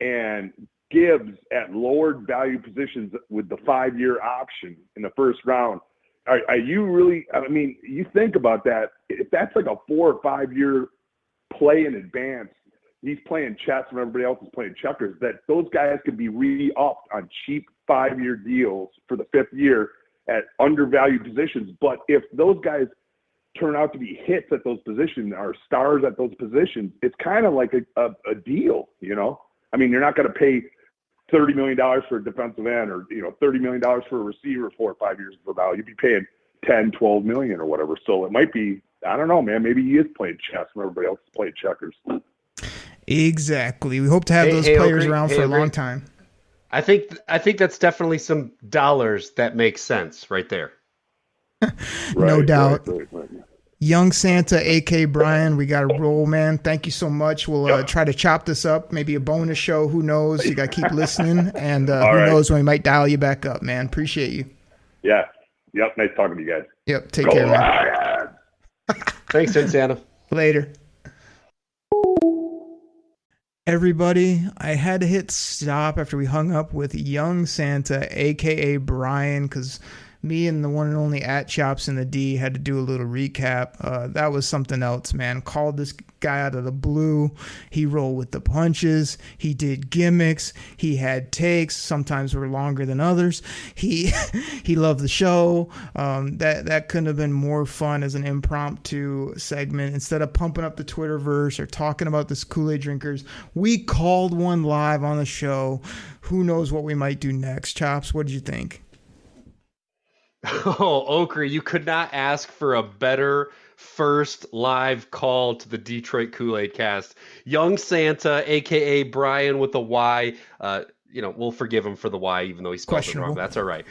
and Gibbs at lowered value positions with the 5-year option in the first round. Are you really? I mean, you think about that. If that's like a 4 or 5 year play in advance, he's playing chess when everybody else is playing checkers. That those guys could be re-upped on cheap 5-year deals for the 5th year at undervalued positions. But if those guys turn out to be hits at those positions or stars at those positions, it's kind of like a deal, you know? I mean, you're not going to pay $30 million for a defensive end or, $30 million for a receiver 4 or 5 years of value. You'd be paying 10, 12 million or whatever. So it might be, I don't know, man, maybe he is playing chess when everybody else is playing checkers.
Exactly. We hope to have those players around for a long time.
I think that's definitely some dollars that make sense right there.
No doubt. Right. Young Santa, A.K. Brian, we got to roll, man. Thank you so much. We'll try to chop this up, maybe a bonus show. Who knows? You got to keep listening, and who knows when we might dial you back up, man. Appreciate you.
Yeah. Yep. Nice talking to you guys.
Yep. Take care, man.
Thanks, Santa.
Later. Everybody, I had to hit stop after we hung up with Young Santa, a.k.a. Brian, because me and the one and only @Chops in the D had to do a little recap. That was something else, man. Called this guy out of the blue. He rolled with the punches. He did gimmicks. He had takes. Sometimes were longer than others. He loved the show. That couldn't have been more fun as an impromptu segment. Instead of pumping up the Twitterverse or talking about this Kool-Aid drinkers, we called one live on the show. Who knows what we might do next? Chops, what did you think?
Oh, Okra, you could not ask for a better first live call to the Detroit Koolaid Cast. Young Santa, a.k.a. Brian with a Y. We'll forgive him for the Y, even though he spelled it wrong. That's all right.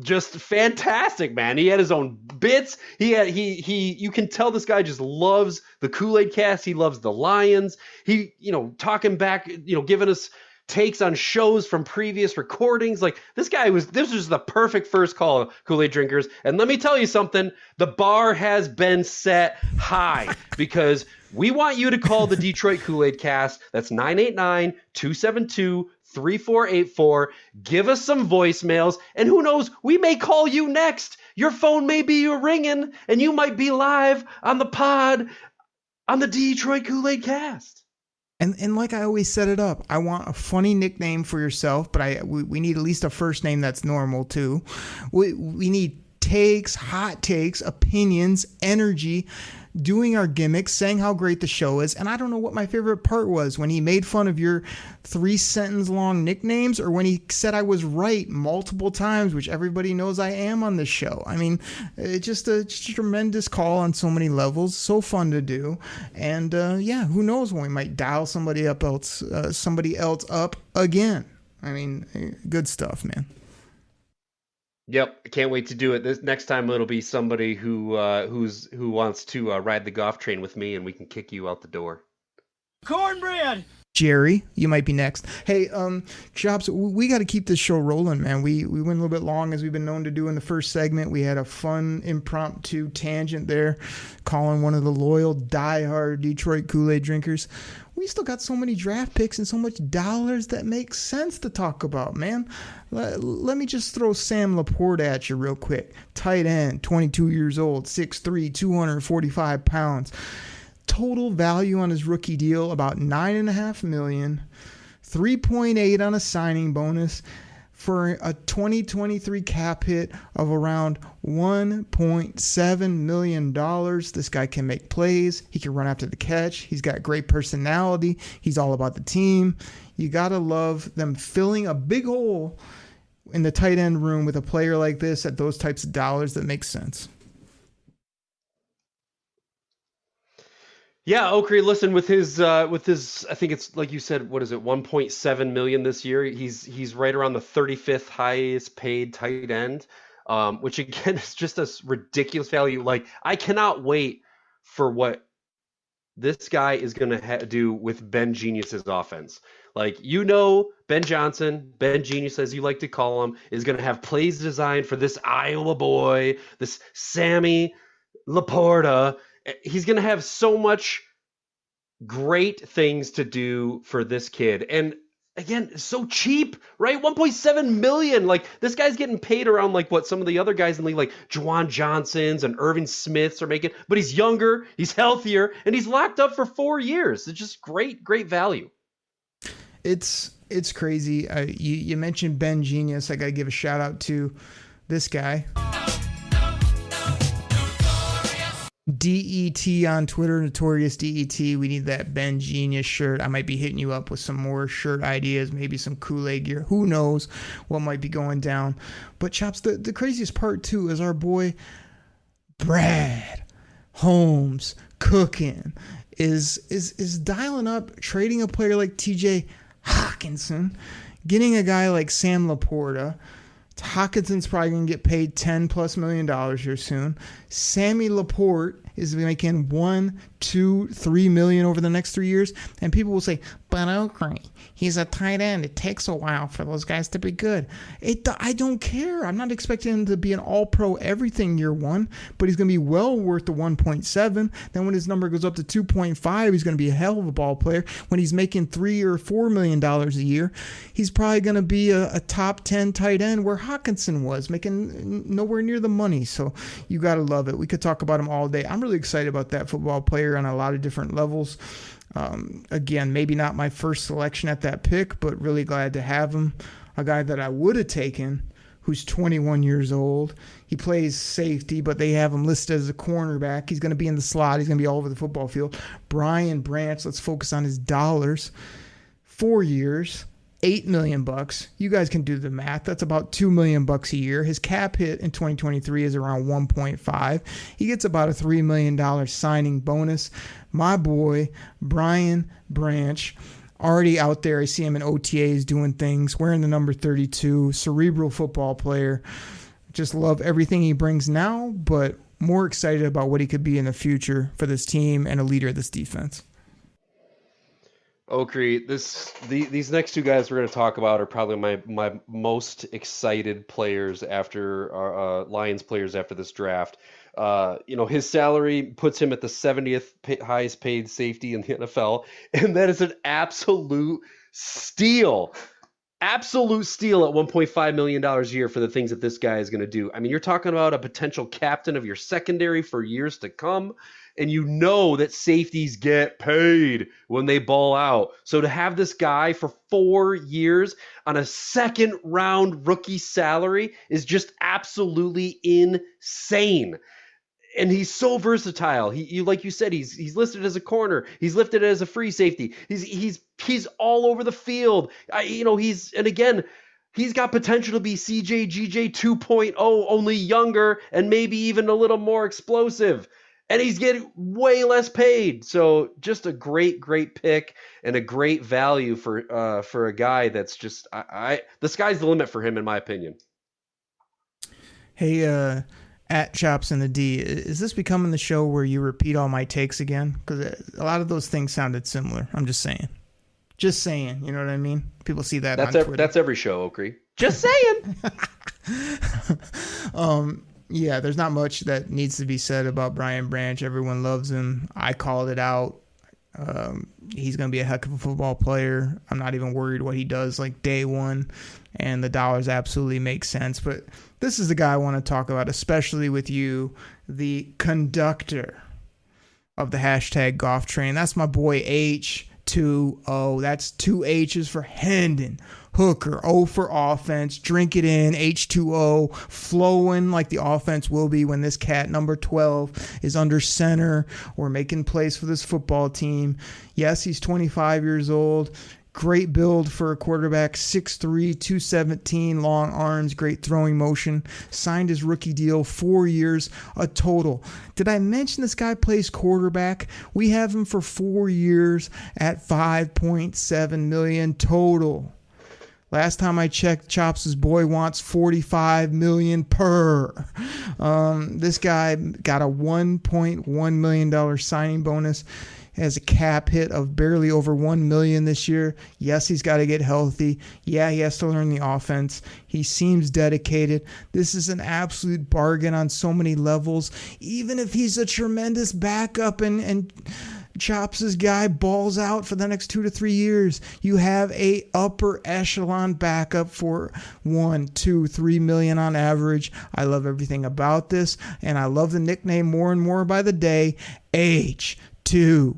Just fantastic, man. He had his own bits. You can tell this guy just loves the Kool-Aid Cast. He loves the Lions. He, talking back, giving us takes on shows from previous recordings. Like this was the perfect first call, Kool-Aid drinkers. And let me tell you something, the bar has been set high because we want you to call the Detroit Koolaid Cast. That's 989-272-3484. Give us some voicemails, and who knows, we may call you next. Your phone may be ringing, and you might be live on the pod on the Detroit Koolaid Cast.
And like I always set it up, I want a funny nickname for yourself, but we need at least a first name that's normal too. We need takes, hot takes, opinions, energy, doing our gimmicks, saying how great the show is. And I don't know what my favorite part was, when he made fun of your 3-sentence long nicknames or when he said I was right multiple times, which everybody knows I am on this show. I mean, it's just a tremendous call on so many levels. So fun to do. And who knows when we might dial somebody else up again. I mean, good stuff, man.
Yep, I can't wait to do it. This next time it'll be somebody who wants to ride the golf train with me, and we can kick you out the door.
Cornbread!
Jerry, you might be next. Hey, Chops, we got to keep this show rolling, man. We went a little bit long, as we've been known to do in the first segment. We had a fun impromptu tangent there, calling one of the loyal, diehard Detroit Kool-Aid drinkers. We still got so many draft picks and so much dollars that make sense to talk about, man. Let me just throw Sam Laporte at you real quick. Tight end, 22 years old, 6'3", 245 pounds. total value on his rookie deal about $9.5 million, 3.8 on a signing bonus, for a 2023 cap hit of around $1.7 million. This guy can make plays. He can run after the catch. He's got great personality. He's all about the team. You got to love them filling a big hole in the tight end room with a player like this at those types of dollars. That makes sense.
Yeah, Okri, listen, with his, I think it's like you said, what is it, 1.7 million this year? He's right around the 35th highest paid tight end, which again is just a ridiculous value. Like, I cannot wait for what this guy is going to do with Ben Genius's offense. Like, Ben Johnson, Ben Genius, as you like to call him, is going to have plays designed for this Iowa boy, this Sammy Laporta. He's going to have so much great things to do for this kid. And again, so cheap, right? 1.7 million. Like, this guy's getting paid around like what some of the other guys in the league, like Juwan Johnsons and Irving Smiths are making, but he's younger, he's healthier, and he's locked up for 4 years. It's just great value.
It's crazy. You mentioned Ben Genius. I got to give a shout out to this guy. DET on Twitter, Notorious DET. We need that Ben Genius shirt. I might be hitting you up with some more shirt ideas, maybe some Kool-Aid gear. Who knows what might be going down. But Chops, the craziest part too is our boy Brad Holmes cooking is dialing up, trading a player like TJ Hawkinson, getting a guy like Sam Laporta. Hawkinson's probably going to get paid $10+ million here soon. Sammy Laporte is making $1, $2, $3 million over the next 3 years. And people will say, but okay, he's a tight end. It takes a while for those guys to be good. I don't care. I'm not expecting him to be an all-pro everything year one, but he's going to be well worth the 1.7. Then when his number goes up to 2.5, he's going to be a hell of a ball player. When he's making $3 or $4 million a year, he's probably going to be a top 10 tight end where Hawkinson was, making nowhere near the money. So you got to love it. We could talk about him all day. I'm really excited about that football player on a lot of different levels. Again, maybe not my first selection at that pick, but really glad to have him. A guy that I would have taken, who's 21 years old. He plays safety, but they have him listed as a cornerback. He's going to be in the slot. He's going to be all over the football field. Brian Branch, let's focus on his dollars. 4 years, $8 million. You guys can do the math. That's about $2 million a year. His cap hit in 2023 is around 1.5. He gets about a $3 million signing bonus. My boy, Brian Branch, already out there. I see him in OTAs doing things, wearing the number 32, cerebral football player. Just love everything he brings now, but more excited about what he could be in the future for this team and a leader of this defense.
Okri, these next two guys we're going to talk about are probably my most excited players after Lions players after this draft. His salary puts him at the 70th highest paid safety in the NFL, and that is an absolute steal. Absolute steal at $1.5 million a year for the things that this guy is going to do. I mean, you're talking about a potential captain of your secondary for years to come. And you know that safeties get paid when they ball out. So to have this guy for 4 years on a second round rookie salary is just absolutely insane. And he's so versatile. He like you said, he's listed as a corner. He's listed as a free safety. He's all over the field. He's got potential to be CJ 2.0, only younger and maybe even a little more explosive. And he's getting way less paid. So just a great pick and a great value for a guy that's just the sky's the limit for him, in my opinion.
Hey, at Chops in the D, is this becoming the show where you repeat all my takes again? Because a lot of those things sounded similar. I'm just saying. You know what I mean? People see that on Twitter.
That's every show, Okri. Just saying.
Yeah, there's not much that needs to be said about Brian Branch. Everyone loves him. I called it out. He's going to be a heck of a football player. I'm not even worried what he does like day one, and the dollars absolutely make sense. But this is the guy I want to talk about, especially with you, the conductor of the hashtag golf train. That's my boy H2O. That's 2 H's for Hendon Hooker. O for offense. Drink it in. H2O. Flowing like the offense will be when this cat, number 12, is under center or making plays for this football team. Yes, he's 25 years old. Great build for a quarterback, 6'3", 217, long arms, great throwing motion. Signed his rookie deal, 4 years, a total. Did I mention this guy plays quarterback? We have him for 4 years at $5.7 million total. Last time I checked, Chops' boy wants $45 million per. This guy got a $1.1 million signing bonus. Has a cap hit of barely over $1 million this year. Yes, he's got to get healthy. Yeah, he has to learn the offense. He seems dedicated. This is an absolute bargain on so many levels. Even if he's a tremendous backup and Chops' guy balls out for the next 2 to 3 years, you have a upper echelon backup for $1, $2, $3 million on average. I love everything about this, and I love the nickname more and more by the day. H2O.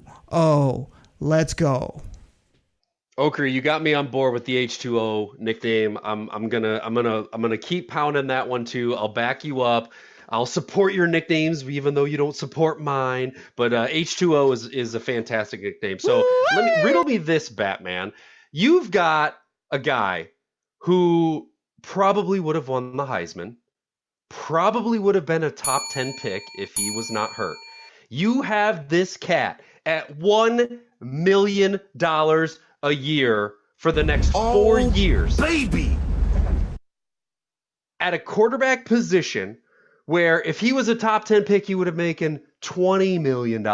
Let's go.
Oaker, you got me on board with the H2O nickname. I'm gonna keep pounding that one too. I'll back you up. I'll support your nicknames, even though you don't support mine. But H2O is a fantastic nickname. So riddle me this, Batman. You've got a guy who probably would have won the Heisman, probably would have been a top 10 pick if he was not hurt. You have this cat at $1 million a year for the next 4 years.
Baby!
At a quarterback position where if he was a top 10 pick, he would have making $20 million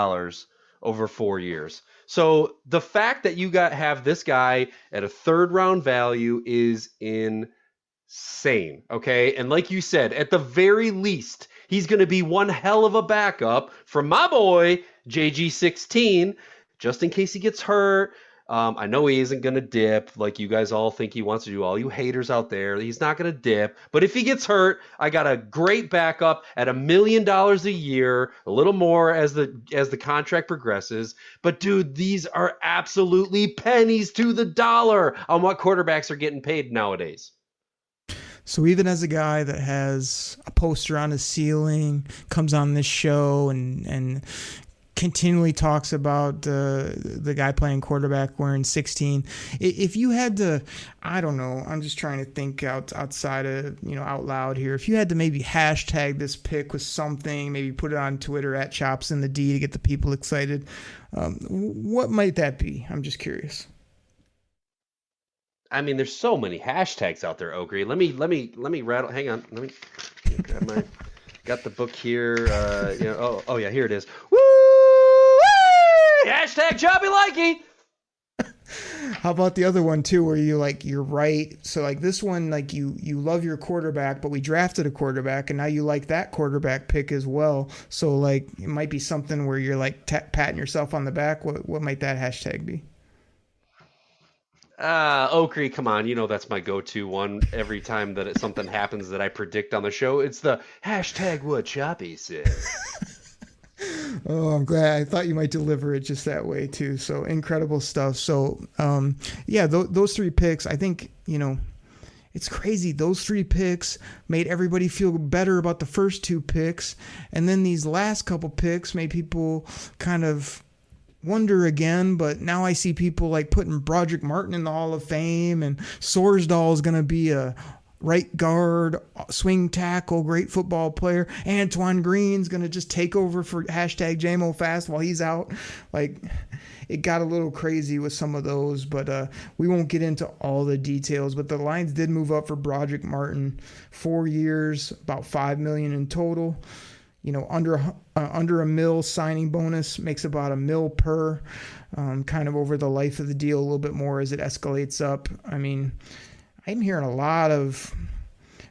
over 4 years. So the fact that you have this guy at a third round value is insane. Okay. And like you said, at the very least, he's going to be one hell of a backup for my boy, JG16, just in case he gets hurt. I know he isn't going to dip like you guys all think he wants to do, all you haters out there. He's not going to dip. But if he gets hurt, I got a great backup at $1 million a year, a little more as the contract progresses. But, dude, these are absolutely pennies to the dollar on what quarterbacks are getting paid nowadays.
So even as a guy that has a poster on his ceiling, comes on this show and continually talks about the guy playing quarterback wearing 16, if you had to, I don't know, I'm just trying to think outside of, out loud here. If you had to maybe hashtag this pick with something, maybe put it on Twitter at Chops in the D to get the people excited, what might that be? I'm just curious.
I mean, there's so many hashtags out there, Ogre. Let me rattle. Hang on. Let me grab my. Got the book here. Oh yeah, here it is. Woo! Hashtag Choppy Likey.
How about the other one too, where you're right. So like this one, like you love your quarterback, but we drafted a quarterback, and now you like that quarterback pick as well. So like it might be something where you're like patting yourself on the back. What might that hashtag be?
Oakley, come on. That's my go-to one every time that something happens that I predict on the show. It's the hashtag what Choppy says.
Oh, I'm glad. I thought you might deliver it just that way too. So incredible stuff. So, those 3 picks, I think, it's crazy. Those 3 picks made everybody feel better about the first 2 picks. And then these last couple picks made people kind of wonder again, but now I see people like putting Broderick Martin in the Hall of Fame, and Sorsdahl is going to be a right guard, swing tackle, great football player. Antoine Green's going to just take over for hashtag JMO Fast while he's out. Like, it got a little crazy with some of those, but we won't get into all the details. But the lines did move up for Broderick Martin. 4 years, about $5 million in total. Under $1 million signing bonus, makes about $1 million per, kind of over the life of the deal, a little bit more as it escalates up. I mean, I'm hearing a lot of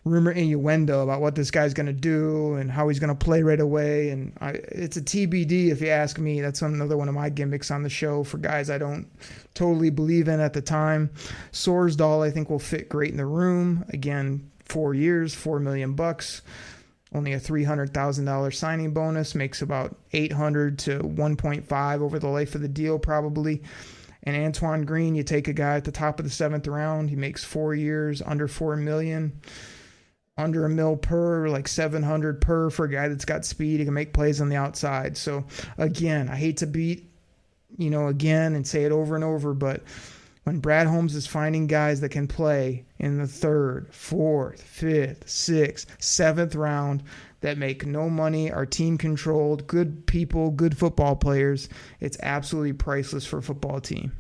rumor innuendo about what this guy's going to do and how he's going to play right away. And it's a TBD if you ask me. That's another one of my gimmicks on the show for guys I don't totally believe in at the time. Sorsdahl, I think, will fit great in the room. Again, 4 years, $4 million. Only a $300,000 signing bonus, makes about $800 to $1.5 over the life of the deal probably. And Antoine Green, you take a guy at the top of the 7th round, he makes 4 years, under $4 million, under $1 million per, like $700 per for a guy that's got speed. He can make plays on the outside. So again, I hate to beat, again and say it over and over, but when Brad Holmes is finding guys that can play in the 3rd, 4th, 5th, 6th, 7th round that make no money, are team controlled, good people, good football players, it's absolutely priceless for a football team.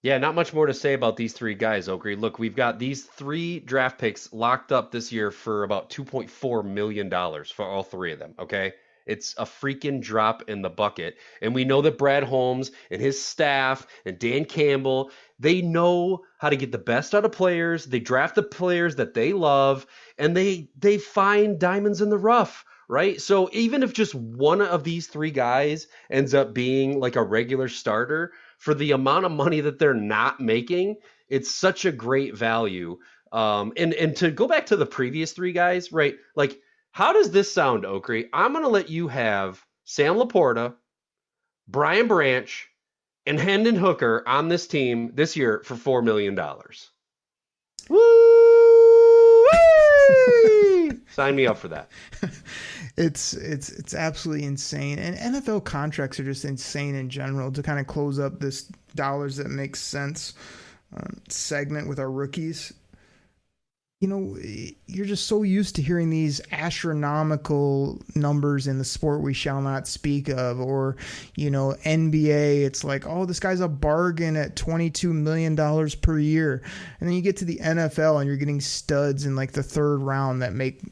Yeah, not much more to say about these 3 guys, Oakley. Look, we've got these 3 draft picks locked up this year for about $2.4 million for all 3 of them, okay? It's a freaking drop in the bucket. And we know that Brad Holmes and his staff and Dan Campbell, they know how to get the best out of players. They draft the players that they love, and they find diamonds in the rough, right? So even if just one of these 3 guys ends up being like a regular starter, for the amount of money that they're not making, it's such a great value. And to go back to the previous 3 guys, right? Like, how does this sound, Oakley? I'm going to let you have Sam Laporta, Brian Branch, and Hendon Hooker on this team this year for $4 million. Woo! Sign me up for that.
It's absolutely insane. And NFL contracts are just insane in general. To kind of close up this dollars that makes sense segment with our rookies, you're just so used to hearing these astronomical numbers in the sport we shall not speak of, or, NBA, it's like, oh, this guy's a bargain at $22 million per year. And then you get to the NFL and you're getting studs in like the 3rd round that make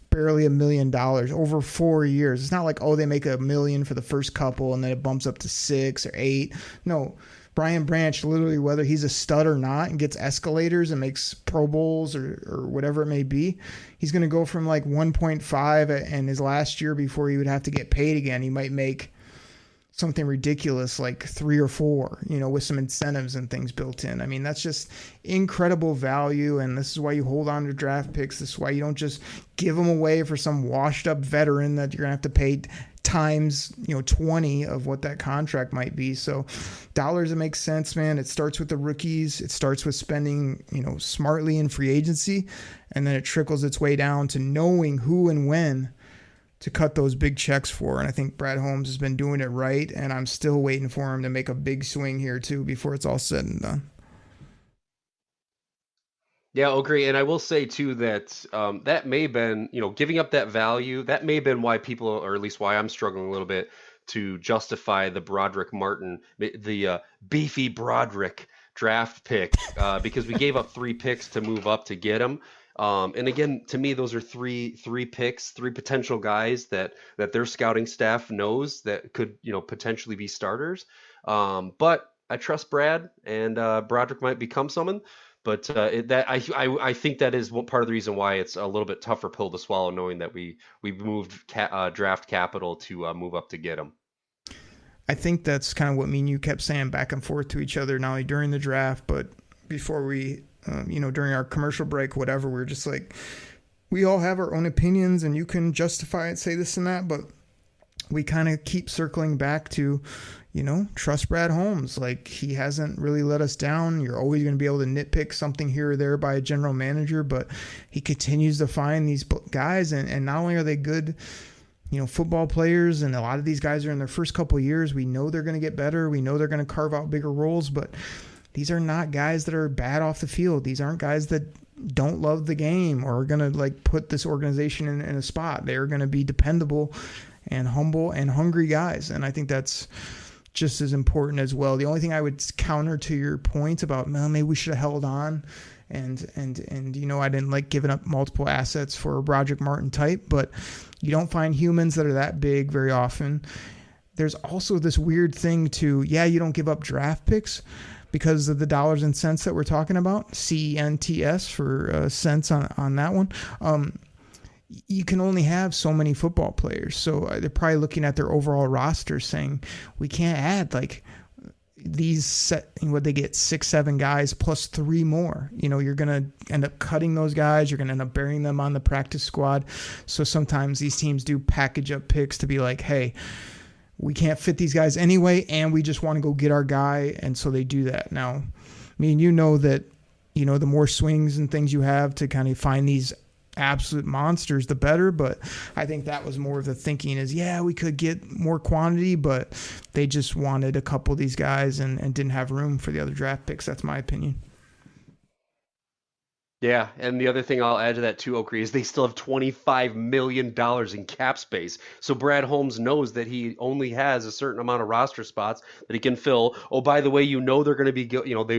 barely $1 million over 4 years. It's not like, oh, they make $1 million for the first couple and then it bumps up to 6 or 8. No, Brian Branch, literally, whether he's a stud or not, and gets escalators and makes Pro Bowls or whatever it may be, he's going to go from like 1.5 and his last year before he would have to get paid again, he might make something ridiculous like 3 or 4, with some incentives and things built in. I mean, that's just incredible value. And this is why you hold on to draft picks. This is why you don't just give them away for some washed up veteran that you're going to have to pay times 20 of what that contract might be. So dollars, it makes sense, man. It starts with the rookies. It starts with spending smartly in free agency, and then it trickles its way down to knowing who and when to cut those big checks for. And I think Brad Holmes has been doing it right, and I'm still waiting for him to make a big swing here too before it's all said and done.
Yeah, agree. And I will say too that that may have been, giving up that value, that may have been why people, or at least why I'm struggling a little bit to justify the Broderick Martin, the beefy Broderick draft pick, because we gave up 3 picks to move up to get him. And again, to me, those are three picks, 3 potential guys that their scouting staff knows that could, potentially be starters. But I trust Brad, and Broderick might become someone. But I think that is one part of the reason why it's a little bit tougher pill to swallow, knowing that we moved draft capital to move up to get him.
I think that's kind of what me and you kept saying back and forth to each other, not only during the draft, but before we, during our commercial break, whatever. We were just like, we all have our own opinions, and you can justify it, say this and that, but we kind of keep circling back to, trust Brad Holmes. Like, he hasn't really let us down. You're always going to be able to nitpick something here or there by a general manager, but he continues to find these guys, and not only are they good, football players, and a lot of these guys are in their first couple of years. We know they're going to get better. We know they're going to carve out bigger roles, but these are not guys that are bad off the field. These aren't guys that don't love the game or are going to put this organization in a spot. They are going to be dependable and humble and hungry guys. And I think that's just as important as well. The only thing I would counter to your point about, maybe we should have held on and I didn't like giving up multiple assets for a Broderick Martin type, but you don't find humans that are that big very often. There's also this weird thing to, you don't give up draft picks because of the dollars and cents that we're talking about, CENTS for cents on that one. You can only have so many football players. So they're probably looking at their overall roster saying, we can't add these what they get 6-7 guys plus 3 more. You're gonna end up cutting those guys. You're gonna end up burying them on the practice squad. So sometimes these teams do package up picks to be like, hey, we can't fit these guys anyway, and we just want to go get our guy, and so they do that. Now, that the more swings and things you have to kind of find these absolute monsters, the better. But I think that was more of the thinking is, yeah, we could get more quantity, but they just wanted a couple of these guys and didn't have room for the other draft picks. That's my opinion.
Yeah, and the other thing I'll add to that too, Okri, is they still have $25 million in cap space. So Brad Holmes knows that he only has a certain amount of roster spots that he can fill. Oh, by the way, they're going to be,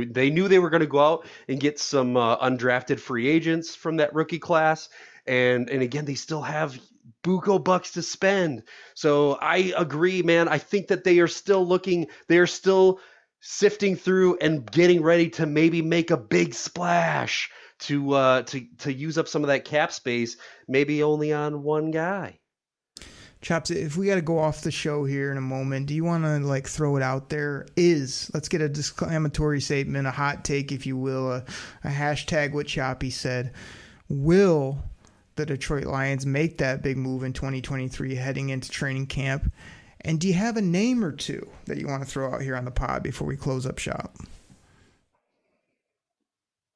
they knew they were going to go out and get some undrafted free agents from that rookie class. And again, they still have buco bucks to spend. So I agree, man. I think that they are still sifting through and getting ready to maybe make a big splash to use up some of that cap space, maybe only on one guy.
Chops, if we got to go off the show here in a moment, do you want to throw it out there? Let's get a disclamatory statement, a hot take, if you will, a hashtag what Choppy said. Will the Detroit Lions make that big move in 2023 heading into training camp? And do you have a name or two that you want to throw out here on the pod before we close up shop?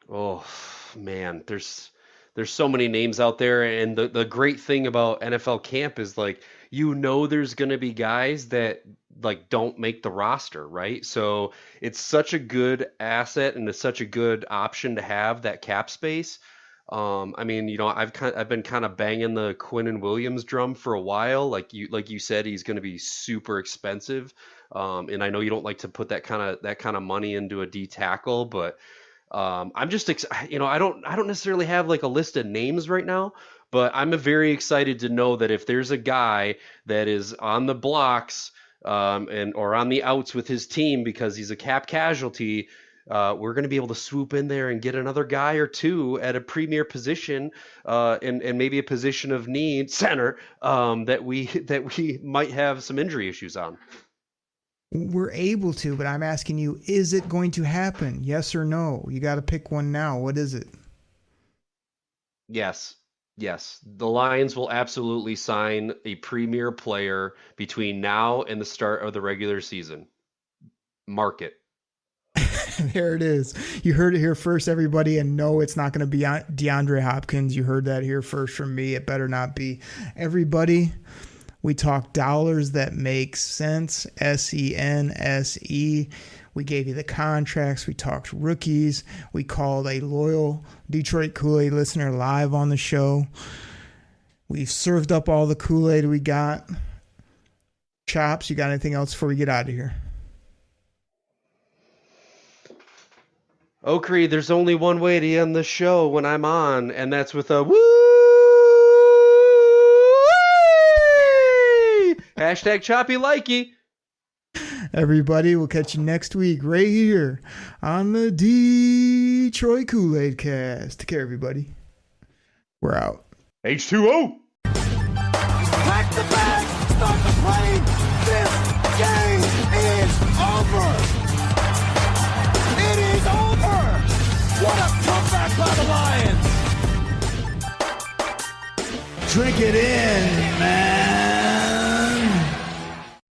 Oh, man, there's so many names out there, and the great thing about NFL camp is there's going to be guys that don't make the roster, right? So it's such a good asset and it's such a good option to have that cap space. I've been kind of banging the Quinnen Williams drum for a while. Like you said, he's going to be super expensive, and I know you don't like to put that kind of money into a D tackle, but I'm just, I don't necessarily have a list of names right now, but I'm very excited to know that if there's a guy that is on the blocks or on the outs with his team because he's a cap casualty, we're going to be able to swoop in there and get another guy or two at a premier position and maybe a position of need, center, that we might have some injury issues on.
We're able to, but I'm asking you, is it going to happen? Yes or no? You got to pick one now. What is it?
Yes. The Lions will absolutely sign a premier player between now and the start of the regular season. Mark it.
There it is. You heard it here first, everybody, and no, it's not going to be DeAndre Hopkins. You heard that here first from me. It better not be. Everybody, we talk dollars that make sense, SENSE. We gave you the contracts. We talked rookies. We called a loyal Detroit Koolaid listener live on the show. We've served up all the Kool-Aid we got. Chops, you got anything else before we get out of here?
Okri, there's only one way to end the show when I'm on, and that's with a woo! Hashtag choppy likey.
Everybody, we'll catch you next week right here on the Detroit Koolaid Cast. Take care, everybody. We're out.
H2O.
Pack the bags, start the plane. This game is over. It is over. What a comeback by the Lions. Drink it in, man.